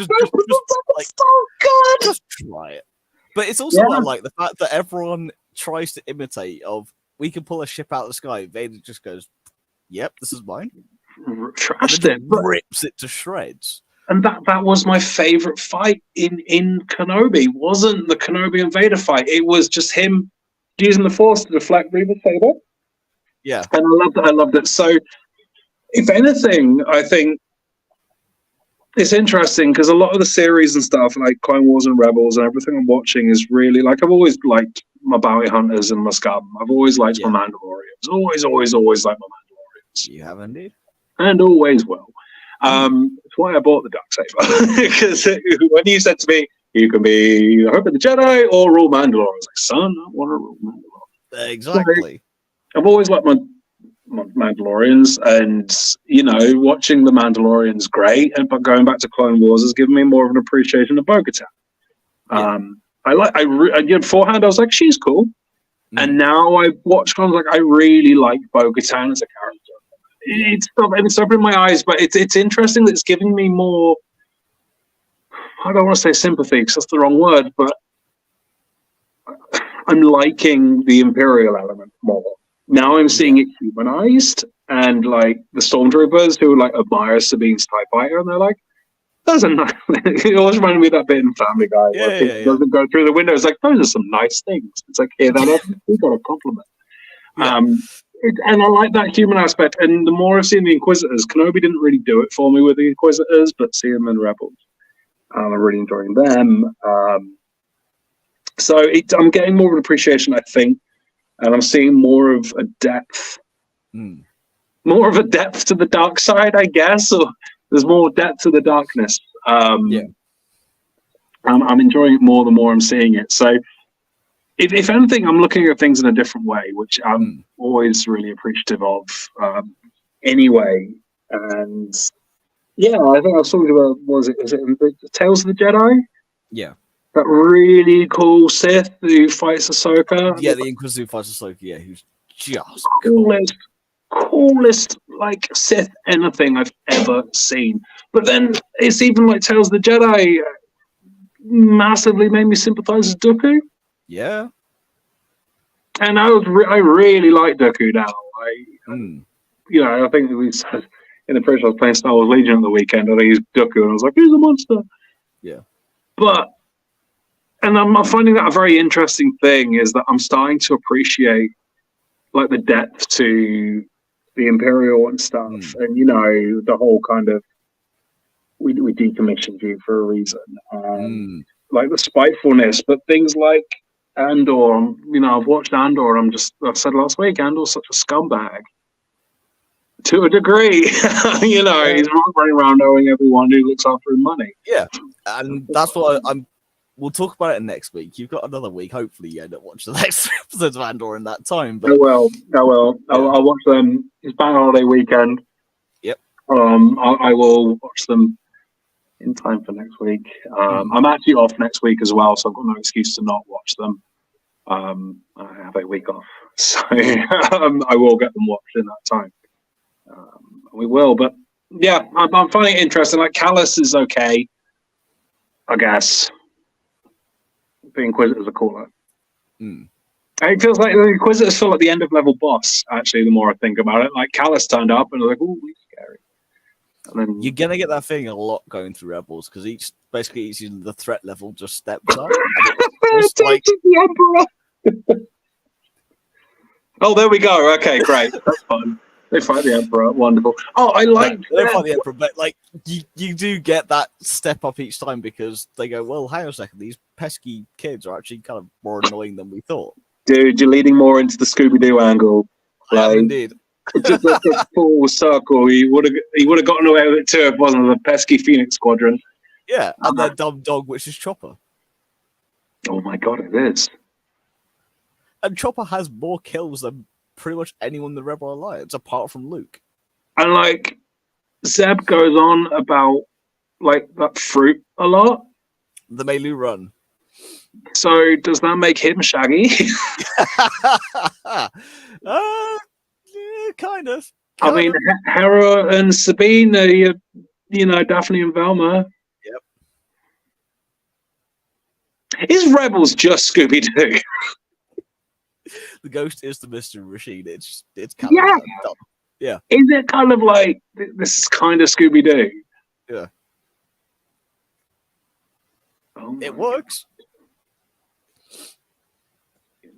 good. Just try it. But it's also the fact that everyone tries to imitate of, we can pull a ship out of the sky. Vader just goes, "Yep, this is mine." Trashed it, rips it to shreds. And that was my favorite fight in Kenobi. Wasn't the Kenobi and Vader fight? It was just him using the Force to deflect Reva's saber. Yeah, and I loved it. So, if anything, I think it's interesting because a lot of the series and stuff, like Clone Wars and Rebels and everything I'm watching, is really I've always liked my bounty hunters and my scum. I've always liked my Mandalorians. Always liked my Mandalorians. You have indeed, and always will. That's why I bought the Darksaber, because when you said to me, you can be Hope of the Jedi or rule Mandalore, I was like, son, I want to rule Mandalore. Exactly. So, I've always liked my Mandalorians, and watching the Mandalorians great, but going back to Clone Wars has given me more of an appreciation of Bo-Katan. Beforehand I was like, she's cool, and now I watch Clone Wars, I really like Bo-Katan as a character. It's opening my eyes, but it's interesting that it's giving me more, I don't want to say sympathy because that's the wrong word, but I'm liking the Imperial element more. Now I'm seeing it humanized, and the stormtroopers who admire Sabine's TIE fighter, and they're like, "Those are nice." It always reminded me of that bit in Family Guy where it doesn't go through the window. It's those are some nice things. It's we got a compliment. And I like that human aspect. And the more I've seen the Inquisitors, Kenobi didn't really do it for me with the Inquisitors, but seeing them in Rebels, I'm really enjoying them. So I'm getting more of an appreciation, I think. And I'm seeing more of a depth to the dark side, I guess, or there's more depth to the darkness. I'm enjoying it more the more I'm seeing it. So, if anything, I'm looking at things in a different way, which I'm always really appreciative of. Anyway, and I think I was talking about, is it Tales of the Jedi? Yeah. That really cool Sith who fights Ahsoka. Yeah, the Inquisitor who fights Ahsoka, who's just coolest Sith anything I've ever seen. But then it's even Tales of the Jedi massively made me sympathize with Dooku. Yeah. And I really like Dooku now. I think we said in the fridge. I was playing Star Wars Legion on the weekend, and I used Dooku, and I was like, "He's a monster." Yeah. And I'm finding that a very interesting thing is that I'm starting to appreciate like the depth to the Imperial and stuff, and the whole kind of we decommissioned you for a reason, like the spitefulness, but things like Andor. I've watched Andor, and I said last week, Andor's such a scumbag. To a degree, he's running around knowing everyone who looks after his money. Yeah, and that's what we'll talk about it next week. You've got another week. Hopefully, you end up watching the next episodes of Andor in that time. But I will. I'll watch them. It's bank holiday weekend. Yep. I will watch them in time for next week. I'm actually off next week as well, so I've got no excuse to not watch them. I have a week off, so I will get them watched in that time. We will, but yeah, I'm finding it interesting. Like Callus is okay, I guess. The Inquisitors are cooler. It feels like the Inquisitors feel like the end of level boss. Actually, the more I think about it, like Callus turned up and I was like, "Oh, he's scary." And then you're gonna get that feeling a lot going through Rebels because each season the threat level just steps up. It's like the Emperor. Oh, there we go. Okay, great. That's fun. They fight the Emperor. Wonderful. Oh, I like. They fight the Emperor, but like you do get that step up each time because they go, well, hang on a second, these pesky kids are actually kind of more annoying than we thought. Dude, you're leading more into the Scooby-Doo angle. Like, indeed. Just like a full circle. He would have gotten away with it too if it wasn't the pesky Phoenix Squadron. Yeah, and their dumb dog, which is Chopper. Oh my god, it is. And Chopper has more kills than pretty much anyone in the Rebel Alliance, apart from Luke. And like Zeb goes on about like that fruit a lot. The Melu run. So does that make him Shaggy? Yeah, kind of. I mean, Hera and Sabine are, Daphne and Velma. Yep. Is Rebels just Scooby-Doo? The ghost is the mystery machine. It's kind of dumb. Yeah. Is it kind of like this is kind of Scooby-Doo? Yeah. Oh it works.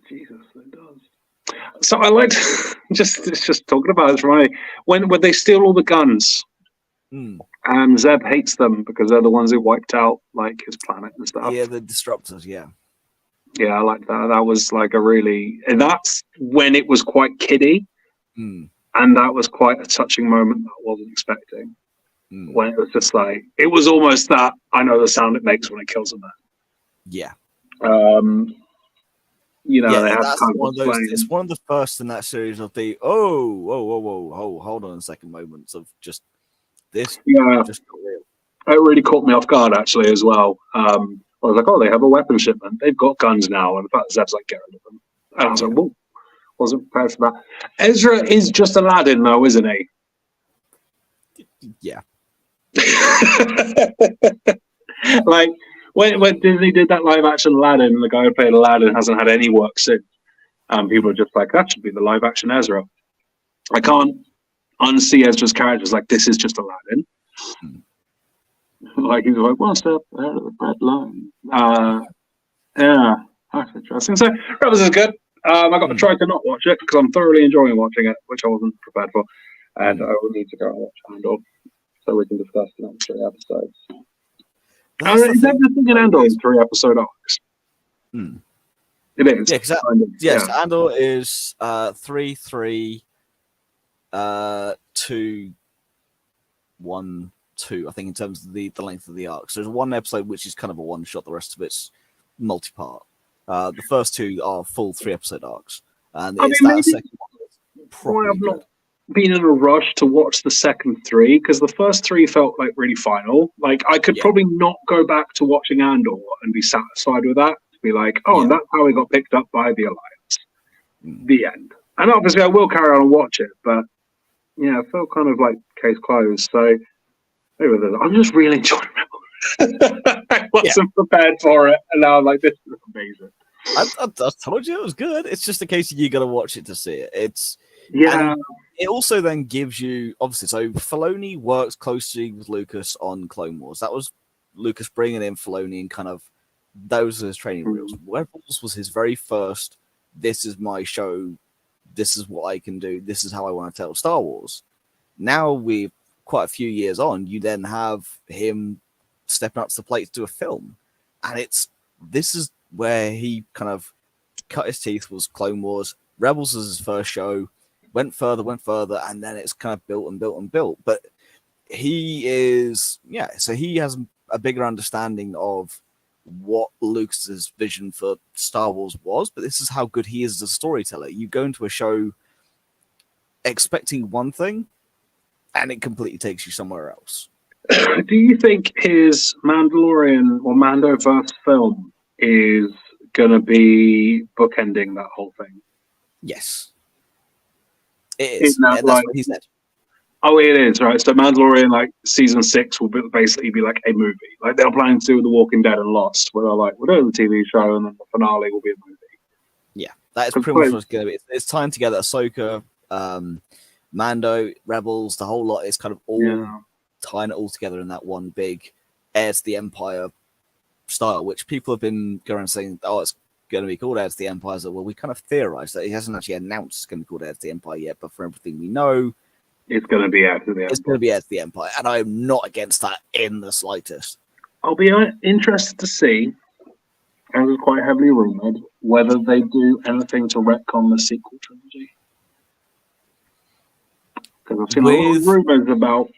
Jesus, it does. So I liked just talking about this, right? When they steal all the guns, and Zeb hates them because they're the ones who wiped out like his planet and stuff. Yeah, the disruptors. Yeah. Yeah, I like that. That was like and that's when it was quite kiddie, and that was quite a touching moment that I wasn't expecting. When it was just like it was almost that I know the sound it makes when it kills a man. Yeah. They have that's kind one of those. flame. It's one of the first in that series of the hold on a second moments of just this. Yeah, just not real. It really caught me off guard actually as well. I was like, oh, they have a weapon shipment. They've got guns now, and the fact that Zeb's like, get rid of them. And I was like, whoa, wasn't prepared for that. Ezra is just Aladdin, though, isn't he? Yeah. Like when Disney did that live action Aladdin, and the guy who played Aladdin hasn't had any work since. People are just like, that should be the live action Ezra. I can't unsee Ezra's character as like, this is just Aladdin. Like he's like, one step ahead of the red line. Yeah, that's interesting. So Rebels is good. I got to try to not watch it because I'm thoroughly enjoying watching it, which I wasn't prepared for. And I will need to go and watch Andor so we can discuss the next 3 episodes. Is everything in Andor in 3 episode arcs? It is. Yeah, exactly. Yes, Andor is 3, 3, 2, 1, 2. I think in terms of the length of the arc. So there's one episode which is kind of a one shot. The rest of it's multi-part. The first 2 are full 3 episode arcs, and it's that second one. Probably I've not been in a rush to watch the second 3 because the first 3 felt like really final. Like I could probably not go back to watching Andor and be satisfied with that. To be like, and that's how he got picked up by the Alliance. The end. And obviously I will carry on and watch it, but yeah, it felt kind of like case closed. So I'm just really enjoying it. I wasn't prepared for it, and now I'm like, this is amazing. I told you it was good. It's just a case of you got to watch it to see it. It's it also then gives you, obviously, so Filoni works closely with Lucas on Clone Wars. That was Lucas bringing in Filoni and kind of those are his training wheels. Rebels was his very first, this is my show, this is what I can do, this is how I want to tell Star Wars. Now we're quite a few years on, you then have him stepping up to the plate to do a film. And this is where he kind of cut his teeth, was Clone Wars. Rebels was his first show, went further, and then it's kind of built and built and built. But he is, so he has a bigger understanding of what Lucas's vision for Star Wars was, but this is how good he is as a storyteller. You go into a show expecting one thing, and it completely takes you somewhere else. Do you think his Mandalorian or Mandoverse film is going to be bookending that whole thing? Yes. It is. That's what he said. Oh, it is, right? So Mandalorian, like, season 6 will basically be like a movie. Like, they're planning to do The Walking Dead and Lost, where they're like, we're doing the TV show, and then the finale will be a movie. Yeah, that is pretty much what it's going to be. It's tying together Ahsoka, Mando, Rebels, the whole lot. It's kind of all tying it all together in that one big Heir to the Empire style, which people have been going around saying, oh, it's going to be called Heir to the Empire. So, well, we kind of theorized that he hasn't actually announced it's going to be called Heir to the Empire yet, but for everything we know, it's going to be Heir to the Empire. It's going to be Heir to the Empire, and I am not against that in the slightest. I'll be interested to see, and it's quite heavily rumored, whether they do anything to retcon the sequel trilogy. Because I've seen a lot of rumors about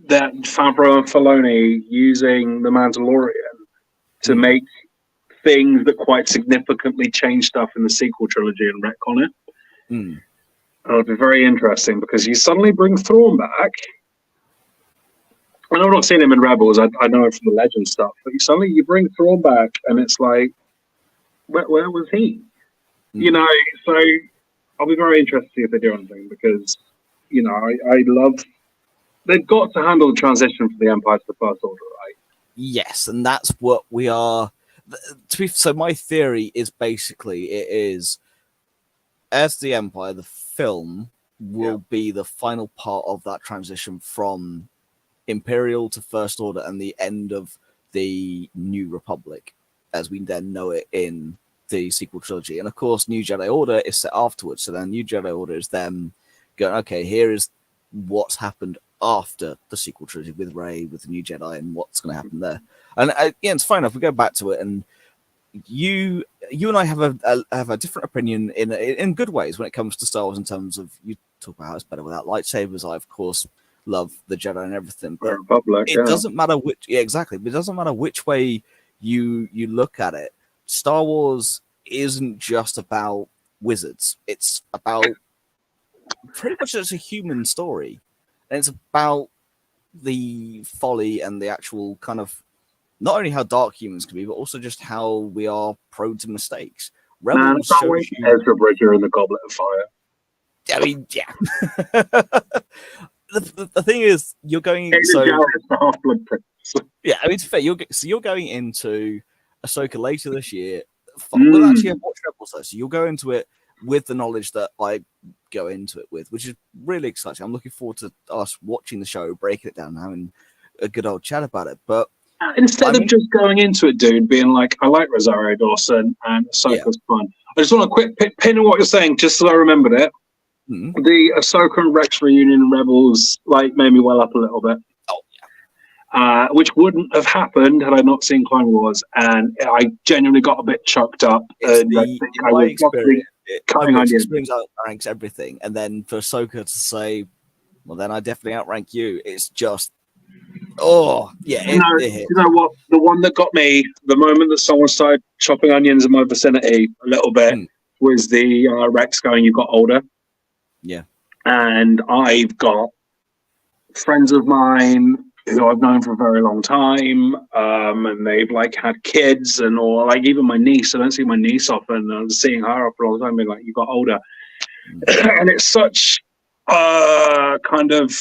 that Favreau and Filoni using the Mandalorian to make things that quite significantly change stuff in the sequel trilogy and retcon it. Mm. It'll be very interesting because you suddenly bring Thrawn back. And I've not seen him in Rebels. I know him from the Legend stuff. But you bring Thrawn back, and it's like, where was he? Mm. You know, so I'll be very interested to see if they do anything because, you know, I love. They've got to handle the transition from the Empire to the First Order, right? Yes, and that's what we are. So my theory is basically it is as the Empire, the film will be the final part of that transition from Imperial to First Order and the end of the New Republic as we then know it in the sequel trilogy. And of course, New Jedi Order is set afterwards. So then New Jedi Order is them going, okay, here is what's happened after the sequel trilogy with Rey, with the New Jedi, and what's going to happen there. And it's fine enough. We go back to it, and you and I have a different opinion in good ways when it comes to Star Wars. In terms of you talk about how it's better without lightsabers. I of course love the Jedi and everything, but it doesn't matter which. Yeah, exactly. But it doesn't matter which way you look at it. Star Wars isn't just about wizards. It's about pretty much it's a human story, and it's about the folly and the actual kind of not only how dark humans can be, but also just how we are prone to mistakes. Rebels shows you Ezra Bridger in the Goblet of Fire. I mean, yeah. the thing is, you're going Half-Blood Prince. Yeah, I mean, it's fair. You're going into Ahsoka later this year. Well, actually, I've watched Rebels though, so you'll go into it with the knowledge that I go into it with, which is really exciting. I'm looking forward to us watching the show, breaking it down, and having a good old chat about it. But instead of just going into it, dude, being like, I like Rosario Dawson and Ahsoka's fun. I just want a quick pin on what you're saying, just so I remembered it. Mm-hmm. The Ahsoka and Rex reunion in Rebels made me well up a little bit. Oh yeah. Which wouldn't have happened had I not seen Clone Wars, and I genuinely got a bit choked up. My experience outranks everything, and then for Ahsoka to say, "Well, then I definitely outrank you," it's just. Oh, yeah. You know what? The one that got me, the moment that someone started chopping onions in my vicinity a little bit, was the Rex going, "You got older." Yeah. And I've got friends of mine who I've known for a very long time, and they've had kids and all. Even my niece, I don't see my niece often. I'm seeing her up all the time, being like, "You got older," and it's such kind of.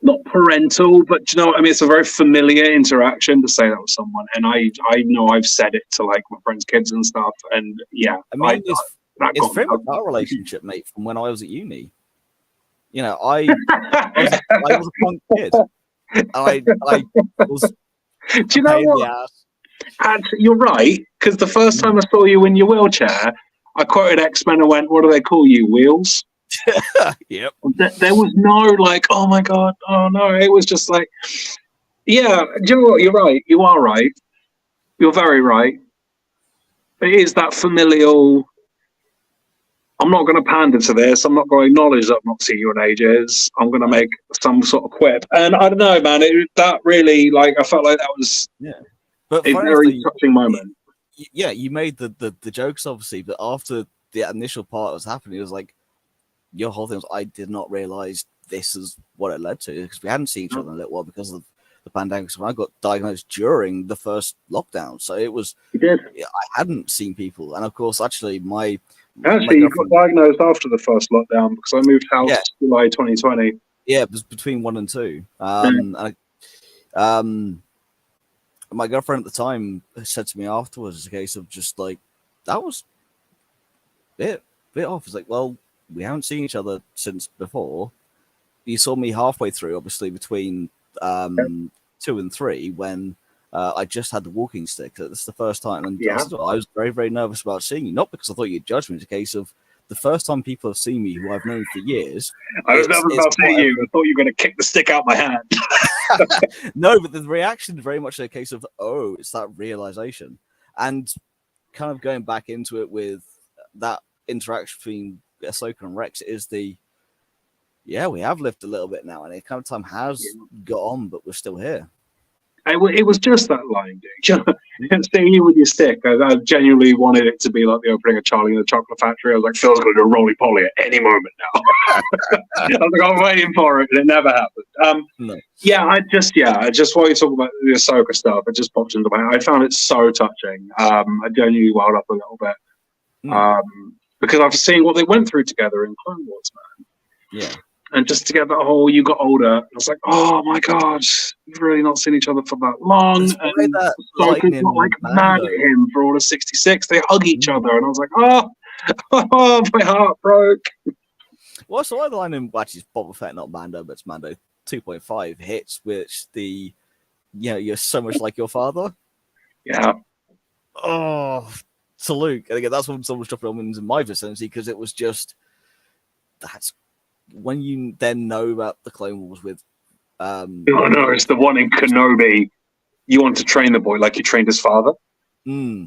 Not parental, but you know what I mean? It's a very familiar interaction to say that with someone. And I know I've said it to my friends' kids and stuff. And yeah, I mean, it's very much our relationship, mate, from when I was at uni. You know, I was a punk kid. I was. Do you know what? Actually, you're right, because the first time I saw you in your wheelchair, I quoted X-Men and went, "What do they call you? Wheels?" Yep. There was no like, "Oh my god, oh no!" It was just like, yeah. Do you know what? You're right. You are right. You're very right. It is that familial. I'm not going to pander to this. I'm not going to acknowledge that I've not seen you in ages. I'm going to make some sort of quip, and I don't know, man. That really, like, I felt like that was but a very touching moment. Yeah, you made the jokes obviously, but after the initial part was happening, it was like your whole thing was, I did not realize this is what it led to, because we hadn't seen each other in a little while because of the pandemic. So I got diagnosed during the first lockdown, so it was I hadn't seen people, and of course, actually, you got diagnosed after the first lockdown because I moved house July 2020. Yeah, it was between 1 and 2. My girlfriend at the time said to me afterwards, it's a case of just like, that was a bit off. It's like, well, we haven't seen each other since before. You saw me halfway through, obviously, between 2 and 3, when I just had the walking stick. That's the first time. And I was very, very nervous about seeing you. Not because I thought you'd judge me. It's a case of the first time people have seen me who I've known for years. I was never about to see you. I thought you were going to kick the stick out my hand. No, but the reaction is very much a case of, oh, it's that realization. And kind of going back into it with that interaction between Ahsoka and Rex is we have lived a little bit now, and it kind of time has got on, but we're still here. It was just that line, dude. Seeing you with your stick, I genuinely wanted it to be like the opening of Charlie and the Chocolate Factory. I was like, Phil's going to do a roly-poly at any moment now. I was like, I'm waiting for it, and it never happened. No. Yeah, I just while you talk about the Ahsoka stuff, it just popped into my head. I found it so touching. I genuinely wound up a little bit. Because I've seen what they went through together in Clone Wars, man. Yeah. And just to get that whole, you got older, I was like, oh my god, we've really not seen each other for that long. And Ahsoka's not like mad at him for all of 66. They hug each other, and I was like, oh, my heart broke. Well, so I line in, actually, it's Boba Fett, not Mando, but it's Mando 2.5 hits, which you're so much like your father. Yeah. Oh, to Luke. And again, that's when someone's dropping almonds in my vicinity, because it was just, that's when you then know about the Clone Wars with no, it's the one in Kenobi. You want to train the boy like you trained his father. Yeah.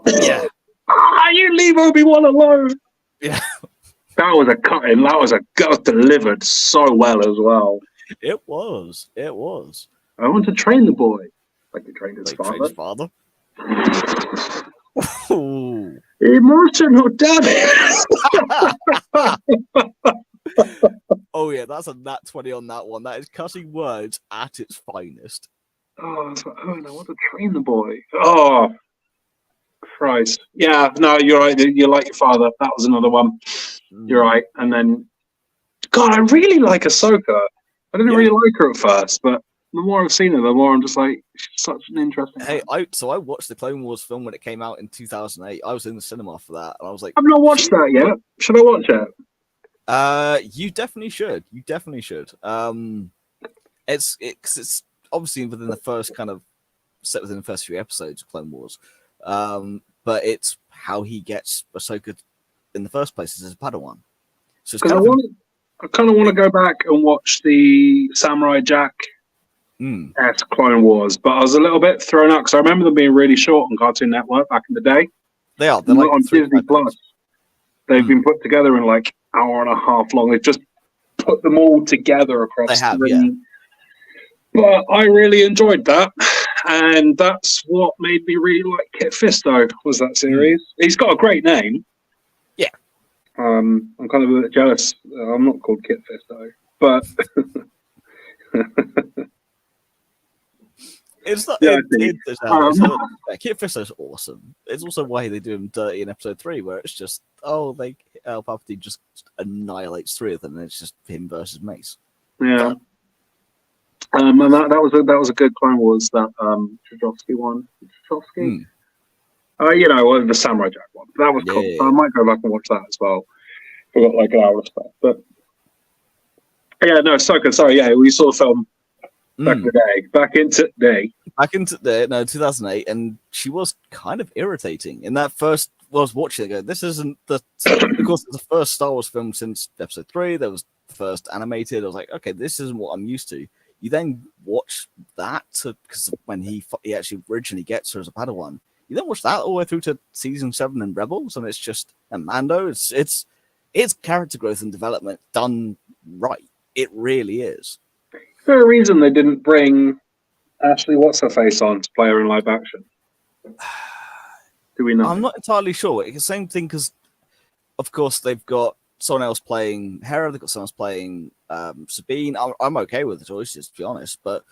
You leave Obi-Wan alone. Yeah. That was a cut-in. That was delivered so well as well. It was. I want to train the boy like you trained his father. Ooh. Emotional damage. Oh yeah, that's a nat 20 on that one. That is cutting words at its finest. Oh, I was like, I want to train the boy. Oh, Christ. Yeah, no, you're right. You're like your father. That was another one. You're right. And then, God, I really like Ahsoka. I didn't really like her at first, but the more I've seen her, the more I'm just like, she's such an interesting. Hey, I watched the Clone Wars film when it came out in 2008. I was in the cinema for that, and I was like, I've not watched that yet. Should I watch it? You definitely should. It's obviously within the first kind of set within the first few episodes of Clone Wars, but it's how he gets Ahsoka in the first place as a Padawan. So it's I kind of want to go back and watch the Samurai Jack Clone Wars, but I was a little bit thrown out because I remember them being really short on Cartoon Network back in the day. They're like on Disney Plus. They've been put together in like hour and a half long. They've just put them all together across the ring. But I really enjoyed that, and that's what made me really like Kit Fisto. Was that series? He's got a great name. Yeah. I'm kind of a bit jealous. I'm not called Kit Fisto, but it's not. Kit Fisto's awesome. It's also why they do him dirty in episode 3, where it's just Palpatine just annihilates 3 of them, and it's just him versus Mace. Yeah. And that was a good Clone Wars, that Chudovsky one. Chudovsky? The Samurai Jack one. That was cool. So I might go back and watch that as well. I've got like an hour of stuff. But Yeah, no, Ahsoka. Sorry, yeah, we saw the film back in the day. Back into the No, 2008, and she was kind of irritating. In that first, I was watching it, go, this isn't the. Of course, it's the first Star Wars film since Episode 3. That was the first animated. I was like, okay, this isn't what I'm used to. You then watch that because when he actually originally gets her as a Padawan, you then watch that all the way through to season 7 in Rebels, and it's just a Mando. It's character growth and development done right. It really is. Is there a reason they didn't bring Ashley What's-Her-Face on to play her in live action? Do we know? I'm not entirely sure. It's the same thing because, of course, they've got someone else playing Hera. They've got someone else playing Sabine. I'm okay with the choices, to be honest. But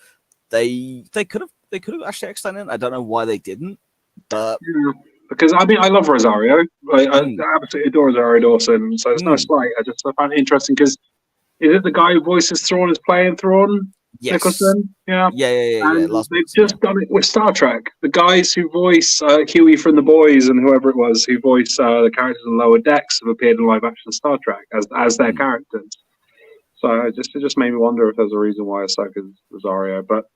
they could have actually extended it. I don't know why they didn't. But because I mean, I love Rosario. I absolutely adore Rosario Dawson. So it's no slight. I find it interesting because is it the guy who voices Thrawn is playing Thrawn? Yes. Nicholson? Yeah. And they've just done it with Star Trek. The guys who voice Huey from The Boys and whoever it was who voice the characters in Lower Decks have appeared in live action Star Trek as their characters. So it just made me wonder if there's a reason why Ahsoka's Rosario. But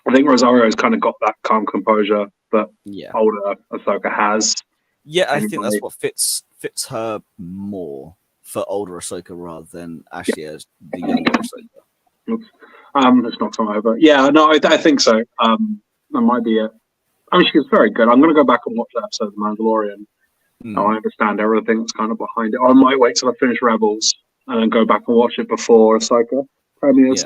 I think Rosario's kind of got that calm composure that older Ahsoka has. Yeah, I think that's what fits her more for older Ahsoka rather than Ashley as the younger Ahsoka. Let's not talk over. Yeah, no, I think so. That might be it. I mean, she's very good. I'm going to go back and watch that episode of The Mandalorian. Now I understand everything that's kind of behind it. I might wait till I finish Rebels and then go back and watch it before Ahsoka premieres.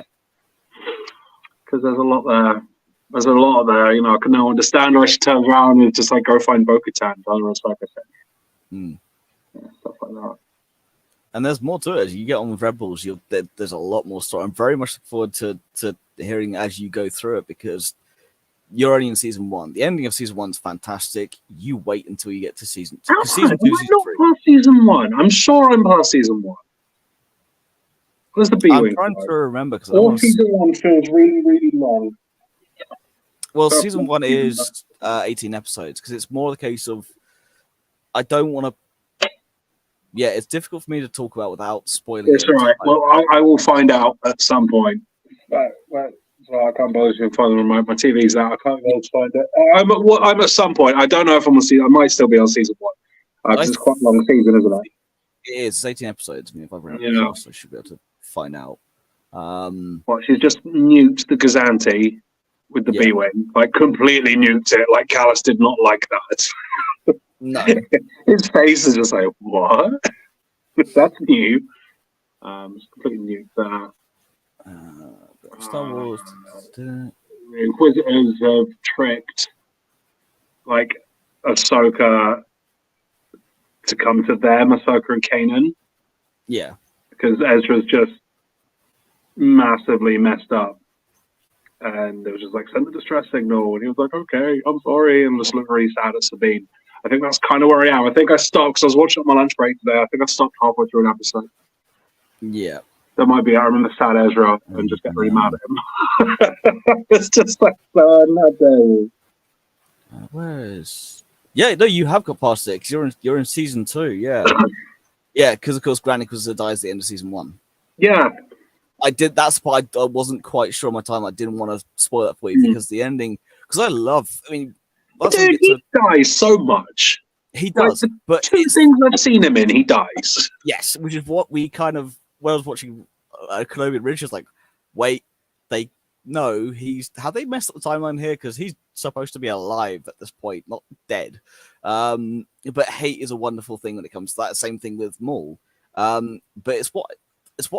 Because there's a lot there. There's a lot there. You know, I can now understand, or she turns around and just like go find Bo-Katan, tell her Ahsoka thing. Yeah, stuff like that. And there's more to it. As you get on with Rebels, there's a lot more story. I'm very much looking forward to hearing as you go through it because you're only in season 1. The ending of season 1 is fantastic. You wait until you get to season 2. Season 2, am I not past season 1? I'm sure I'm past season 1. Where's the B-Wing? I'm trying to remember because season 1 feels really, really long. Well, season 1 is 18 episodes because it's more the case of I don't want to. Yeah, it's difficult for me to talk about without spoiling. It's all right. Well, I will find out at some point. But so I can't bother to find them. My TV's out. I can't go to find it. I'm at some point. I don't know if I'm on season. I might still be on season 1. Because it's quite a long season, isn't it? It is. It's 18 episodes. I mean, if I've read it, so I should be able to find out. Well, she's just nuked the Gazanti with the B-Wing. Like, completely nuked it. Like, Callus did not like that. No. His face is just like, what? That's new. It's completely nuked that. Star Wars. The Inquisitors have tricked, like, Ahsoka to come to them, Ahsoka and Kanan. Yeah. Because Ezra's just massively messed up. And it was just like, send a distress signal. And he was like, okay, I'm sorry. And just looked really sad at Sabine. I think that's kind of where I am. I think I stopped because I was watching it on my lunch break today. I think I stopped halfway through an episode. Yeah. That might be. I remember sad Ezra and just get really mad at him. It's just like, not there. Where's? Yeah, no, you have got past it because you're in season 2. Yeah. Yeah, because of course Granny dies at the end of season 1. Yeah. I did. That's why I wasn't quite sure on my time. I didn't want to spoil that for you because the ending. Because I love. I mean, dude, he dies so much. He does, like but two things I've seen him in, he dies. Yes, which is what we kind of. When I was watching Kenobi and Ridge, was like, wait, they know he's how they messed up the timeline here because he's supposed to be alive at this point, not dead. But hate is a wonderful thing when it comes to that. Same thing with Maul. But it's what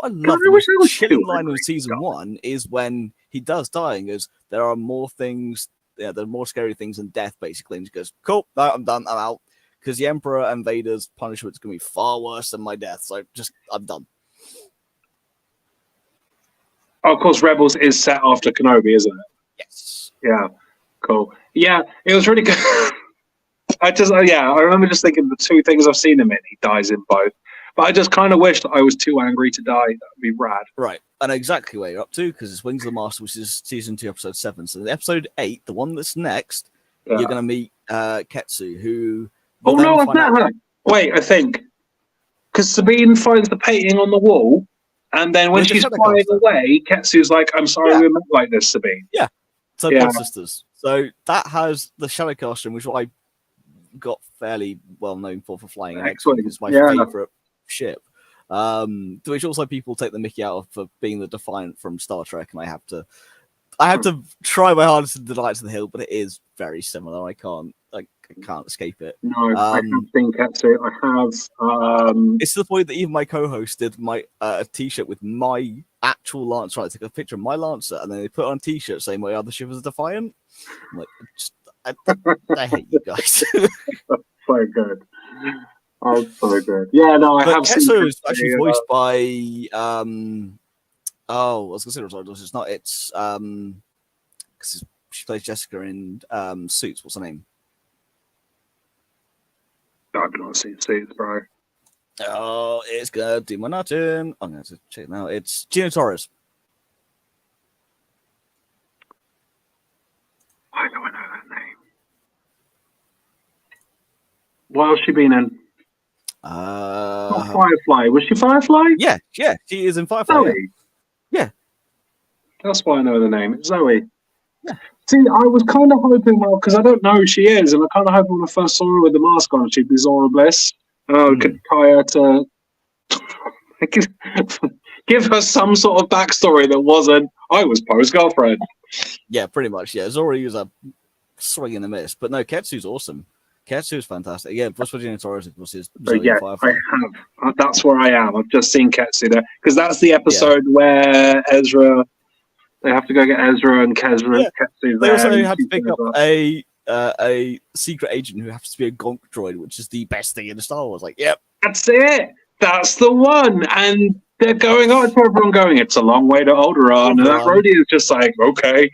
I love. The most chilling line in season 1 is when he does die and goes, "There are more things." Yeah, there are more scary things than death, basically. And he goes, "Cool, no, I'm done. I'm out." Because the Emperor and Vader's punishment is going to be far worse than my death. So I'm done. Oh, of course, Rebels is set after Kenobi, isn't it? Yes. Yeah. Cool. Yeah, it was really good. I remember just thinking the two things I've seen him in, he dies in both. But I just kind of wish that I was too angry to die. That would be rad. Right. And exactly where you're up to, because it's Wings of the Master, which is season 2, episode 7. So the episode 8, the one that's next, you're going to meet Ketsu, who... Oh, no, I've met her. Wait, I think. Because Sabine finds the painting on the wall. And then when With the she's Shadowcaster. flying away, Ketsu's like, I'm sorry we're meant like this, Sabine. Yeah. So Yeah. Blood Sisters. So that has the Shadowcaster, which I got fairly well known for flying an X-Wing. It's my favorite ship. Which also people take the mickey out of for being the Defiant from Star Trek, and I have to try my hardest to delight to the hill, but it is very similar. I can't escape it. No, I have seen Ketsu. I have. It's to the point that even my co-host did my a T-shirt with my actual Lancer. I took a picture of my Lancer, and then they put on a T-shirt saying my other ship is a Defiant. I'm like, I hate you guys. So good. Oh, so good. Yeah, no, I have seen. Ketsu is actually voiced by I was gonna say it's not. It's because she plays Jessica in Suits. What's her name? I've not seen Suits, bro. Oh, it's gonna do my nothing. I'm gonna check it now. It's Gina Torres. I know that name. What else she been in? Not Firefly. Was she Firefly? Yeah, she is in Firefly. Zoe. Yeah. That's why I know the name. It's Zoe. Yeah. See, I was kind of hoping, because I don't know who she is, and I kind of hoping when I first saw her with the mask on, she'd be Zora Bliss. And I could tie her to give her some sort of backstory that wasn't, I was Poe's girlfriend. Yeah, pretty much. Yeah, Zora was a swing and a miss. But no, Ketsu's awesome. Ketsu's fantastic. Yeah, plus Virginia Torres, of course, is Firefly. I have. That's where I am. I've just seen Ketsu there. Because that's the episode where Ezra, they have to go get Ezra and Ketsu. Yeah. Ketsu's they there also have to pick up a secret agent who happens to be a gonk droid, which is the best thing in the Star Wars. Like, yep. That's it. That's the one. And they're going on to everyone going, it's a long way to Alderaan. And that roadie is just like, okay.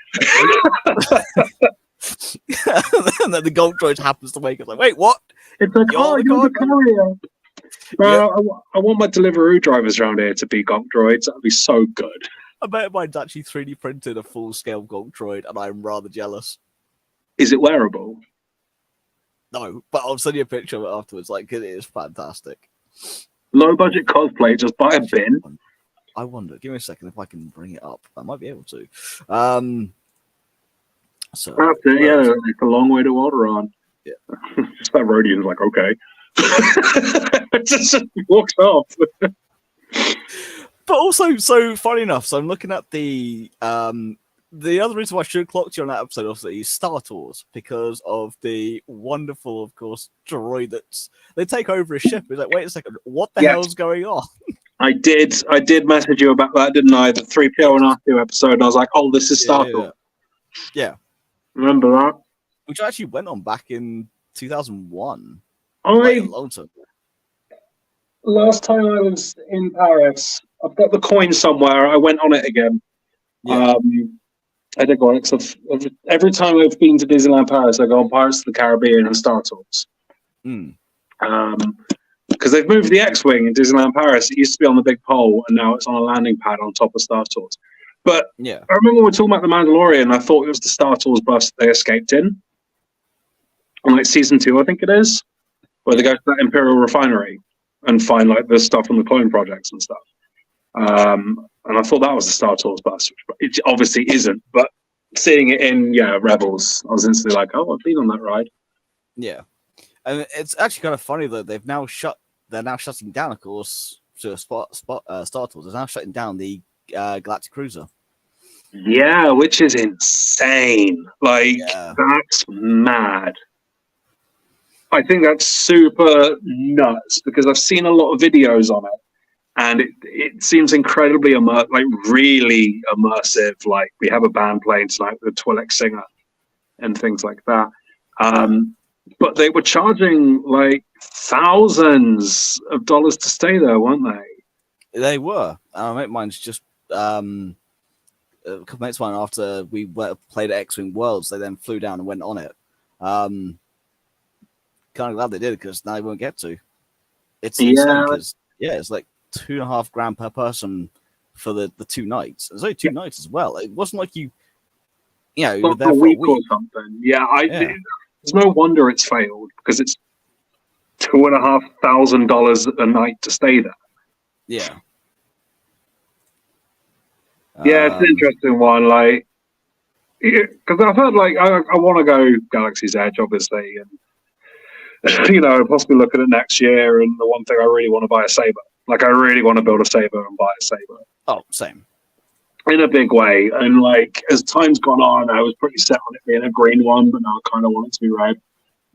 And then the gonk droid happens to wake up like, wait, what? It's like, you're the courier. Bro, I want my Deliveroo drivers around here to be gonk droids. That'd be so good. I bet mine's actually 3D printed a full-scale gonk droid, and I'm rather jealous. Is it wearable? No, but I'll send you a picture of it afterwards. Like, it is fantastic. Low-budget cosplay, just buy a bin. I wonder. Give me a second if I can bring it up. I might be able to. So that's it, yeah, it's a long way to Alderaan. Yeah. Just that Rodian's like, okay. just walks off. But also, so funny enough, so I'm looking at the other reason why I should have clocked you on that episode obviously is Star Tours, because of the wonderful, of course, droid that's they take over a ship. It's like, wait a second, what the hell's going on? I did message you about that, didn't I? The 3PO and R2 episode, and I was like, oh, this is Star Tours. Yeah. Remember that? Which actually went on back in 2001. Last time I was in Paris, I've got the coin somewhere. I went on it again. Yeah. I did go on it because every time I've been to Disneyland Paris, I go on Pirates of the Caribbean and Star Tours. Because they've moved the X-Wing in Disneyland Paris. It used to be on the big pole, and now it's on a landing pad on top of Star Tours. But I remember we were talking about The Mandalorian, I thought it was the Star Tours bus they escaped in. On like season 2, I think it is, where they go to that Imperial refinery and find like the stuff from the clone projects and stuff. And I thought that was the Star Tours bus, which it obviously isn't. But seeing it in Rebels, I was instantly like, oh, I've been on that ride. Yeah, and it's actually kind of funny that they're now shutting down, of course, to Star Tours. They're now shutting down the Galactic Cruiser. Yeah, which is insane. Like, that's mad. I think that's super nuts because I've seen a lot of videos on it, and it seems incredibly really immersive. Like, we have a band playing tonight with a Twi'lek singer and things like that. But they were charging like thousands of dollars to stay there, weren't they? They were. Mine's just a couple mates of mine, after we played at X-Wing Worlds, they then flew down and went on it. Kind of glad they did, because now they won't get to. It's like $2,500 per person for the 2 nights. It's only 2 nights as well. It wasn't like you were there for a week or something. There's no wonder it's failed, because it's $2,500 a night to stay there. Yeah. Yeah, it's an interesting one. Like, because I've heard like I want to go Galaxy's Edge, obviously, and possibly looking at next year. And the one thing I really want to buy a saber. Like, I really want to build a saber and buy a saber. Oh, same. In a big way. And like, as time's gone on, I was pretty set on it being a green one, but now I kind of want it to be red.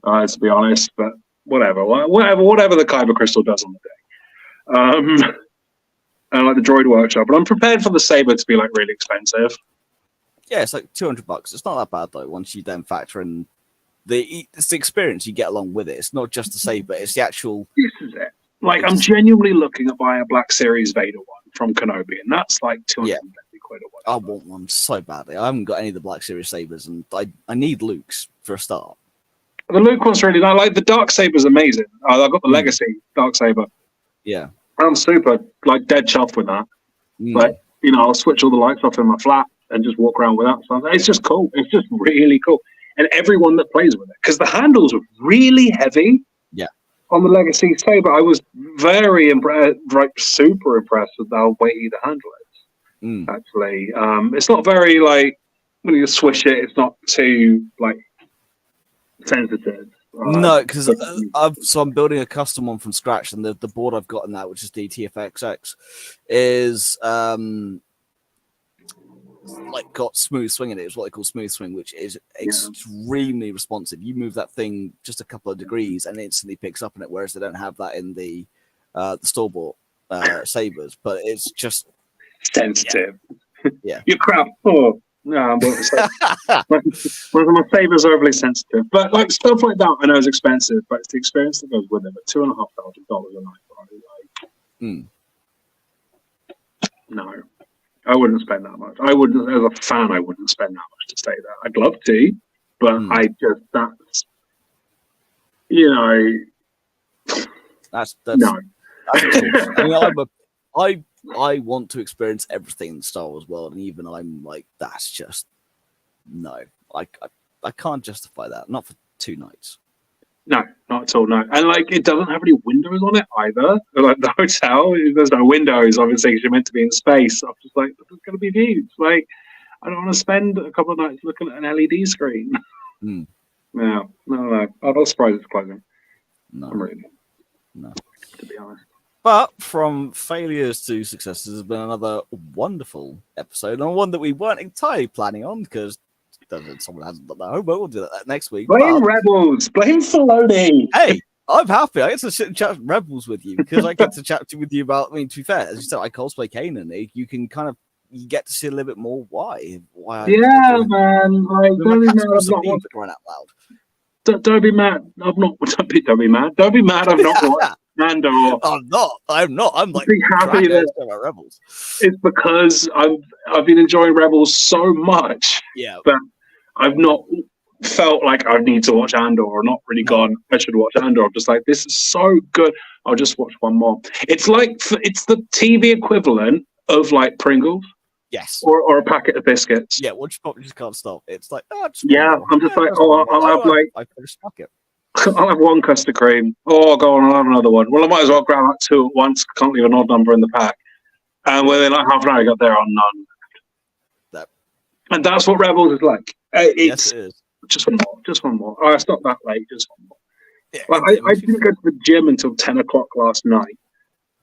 To be honest, but whatever the Kyber crystal does on the day. And like the droid workshop, but I'm prepared for the saber to be like really expensive. Yeah, it's like $200. It's not that bad though. Once you then factor in it's the experience you get along with it. It's not just the saber; it's the actual. This is it. Like, I'm genuinely looking at buying a Black Series Vader one from Kenobi, and that's like 250 quid or whatever. I want one so badly. I haven't got any of the Black Series sabers, and I need Luke's for a start. The Luke one's really nice. Like, the Dark Saber's amazing. I've got the Legacy Dark Saber. Yeah. I'm super, like, dead chuffed with that. Like, I'll switch all the lights off in my flat and just walk around with that. So it's just cool. It's just really cool. And everyone that plays with it, because the handles are really heavy. Yeah. On the Legacy Saber, I was very impressed, like, super impressed with how weighty the handle is. Actually, it's not very, like, when you swish it, it's not too, like, sensitive. No, because I'm building a custom one from scratch, and the board I've got in that, which is the TFXX, is like got smooth swing in it. It's what they call smooth swing, which is extremely responsive. You move that thing just a couple of degrees, and it instantly picks up on it. Whereas they don't have that in the store bought sabers, but it's just sensitive. Yeah, you crap. Oh. No, my sabers are overly sensitive, but like stuff like that, I know is expensive, but it's the experience that goes with it. But $2,500 a night, right? Like, no, I wouldn't spend that much. I wouldn't, as a fan, I wouldn't spend that much to stay there. I'd love to, but I just that's no. I mean, I want to experience everything in the Star Wars world, and even I'm like, that's just no. I can't justify that. Not for 2 nights. No, not at all. No, and like it doesn't have any windows on it either. Like the hotel, there's no windows. Obviously, because you're meant to be in space. I'm just like, there's going to be views. Like, I don't want to spend a couple of nights looking at an LED screen. No. I'm not surprised it's closing. No, I'm really no, to be honest. But from failures to successes has been another wonderful episode, and one that we weren't entirely planning on because someone hasn't done their homework. We'll do that next week. Blame Rebels. Blame Filoni. Hey, I'm happy. I get to sit and chat Rebels with you because I get to chat with you about. I mean, to be fair, as you said, I cosplay Kanan. You can kind of get to see a little bit more why. Yeah, man. Like, don't be mad. Don't be mad. I'm not. Don't be mad. Don't be mad. I'm not watched Ando. I'm not. I'm like happy that Rebels. It's because I've been enjoying Rebels so much. Yeah, but I've not felt like I need to watch Andor, or not really gone, I should watch Andor. I'm just like, this is so good. I'll just watch one more. It's like, it's the TV equivalent of like Pringles. Yes. Or a packet of biscuits. Yeah, once you just can't stop. It's like, I'm just like, I'll have like, I finished bucket. I'll have one custard cream. Oh, go on, I'll have another one. Well, I might as well grab like 2 at once. Can't leave an odd number in the pack. And within like half an hour, I got there on none. And that's what Rebels is like. It's yes, it is. Just one more. Oh, it's not that late. Just one more. Yeah, like, I didn't go to the gym until 10 o'clock last night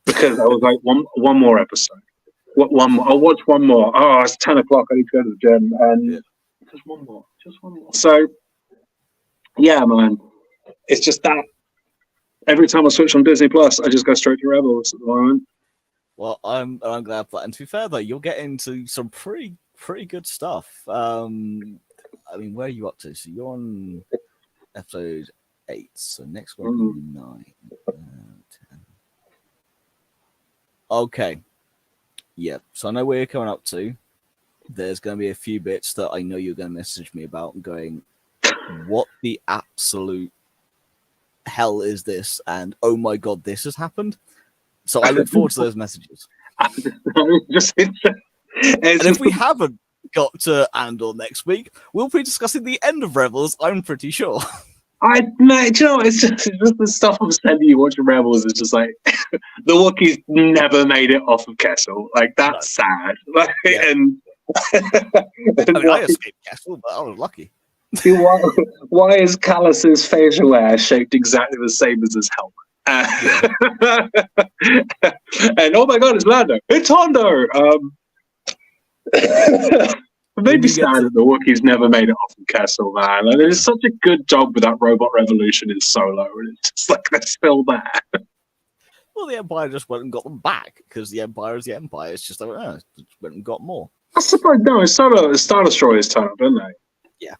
because I was like, one more episode. One more. I'll watch one more. Oh, it's 10 o'clock. I need to go to the gym. And just one more. So, yeah, man. It's just that every time I switch on Disney Plus, I just go straight to Rebels at the moment. Well, I'm glad for that. And to be fair, though, you'll get into some pretty good stuff. I mean, where are you up to? So you're on episode 8. So next one will be 9, 10. Okay. Yeah. So I know where you're coming up to. There's going to be a few bits that I know you're going to message me about and going, what the absolute hell is this? And oh my God, this has happened. So I look forward to those messages. And if we haven't got to Andor next week, we'll be discussing the end of Rebels, I'm pretty sure. Mate, you know, it's just the stuff I'm sending you watching Rebels is just like the Wookiees never made it off of Kessel. Like that's sad. Like, and I escaped Kessel, but I was lucky. Why is Callus's facial hair shaped exactly the same as his helmet? And oh my god, it's Lando! It's Hondo! Maybe sad that the Wookiees never made it off of Kessel, man. Like, they did such a good job with that robot revolution in Solo, and it's just like they're still there. Well, the Empire just went and got them back because the Empire is the Empire. It's just like, just went and got more. I suppose no, it's Solo. The Star Destroyers turn up, didn't they? Yeah.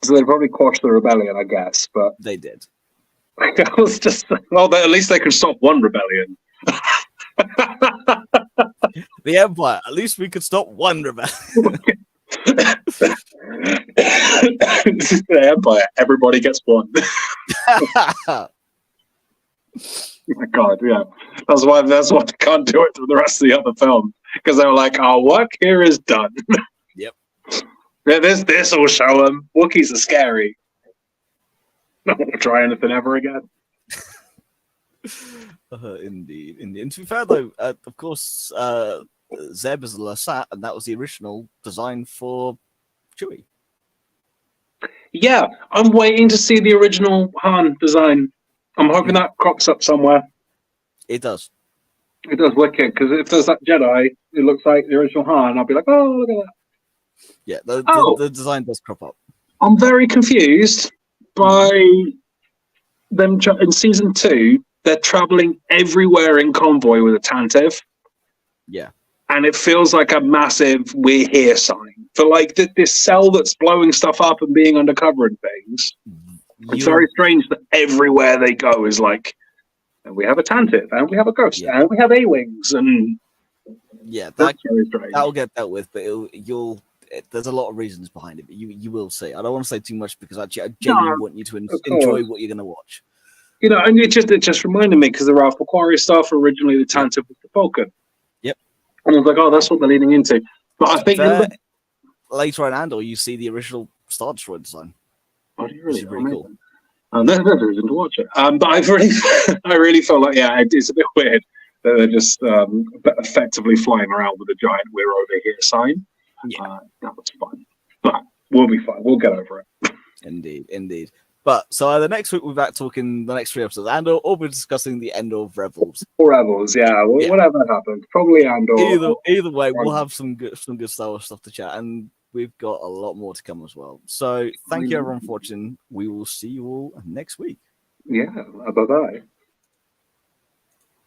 So they probably quashed the rebellion, I guess. But they did. I was just well, at least they could stop one rebellion. The Empire. At least we could stop one rebellion. The Empire. Everybody gets one. Oh my god, yeah. That's why they can't do it through the rest of the other film. Because they were like, our work here is done. Yep. This will show them. Wookiees are scary. Not want to try anything ever again. Indeed. And to be fair, though, of course, Zeb is a Lasat, and that was the original design for Chewie. Yeah, I'm waiting to see the original Han design. I'm hoping that crops up somewhere. It does. It does wicked, because if there's that Jedi, it looks like the original Han, I'll be like, oh, look at that. Yeah, the design does crop up. I'm very confused by them in season 2. They're traveling everywhere in convoy with a Tantive. Yeah. And it feels like a massive "we're here" sign for like this cell that's blowing stuff up and being undercover and things. It's very strange that everywhere they go is like, and we have a Tantive, and we have a Ghost, and we have A-Wings, and that's very strange. That'll get dealt with, but there's a lot of reasons behind it. But you will see. I don't want to say too much because I genuinely want you to enjoy what you're going to watch. You know, and it just reminded me because the Ralph McQuarrie stuff originally the Tantive was the Falcon. Yep. And I was like, oh, that's what they're leading into. But I think later on Ando, you see the original Star Destroyer design. Oh, do you really? Which is really cool. There's no reason to watch it. But I really felt like, it's a bit weird that they're just effectively flying around with a giant "we're over here" sign. Yeah. That was fun. But we'll be fine. We'll get over it. Indeed. But so either next week we'll be back talking the next 3 episodes of Ando, or we're discussing the end of Rebels. Or Rebels, whatever happens. Probably Ando. Either way, we'll have some good Star Wars stuff to chat, and we've got a lot more to come as well. So thank you everyone for watching. We will see you all next week. Yeah, bye-bye.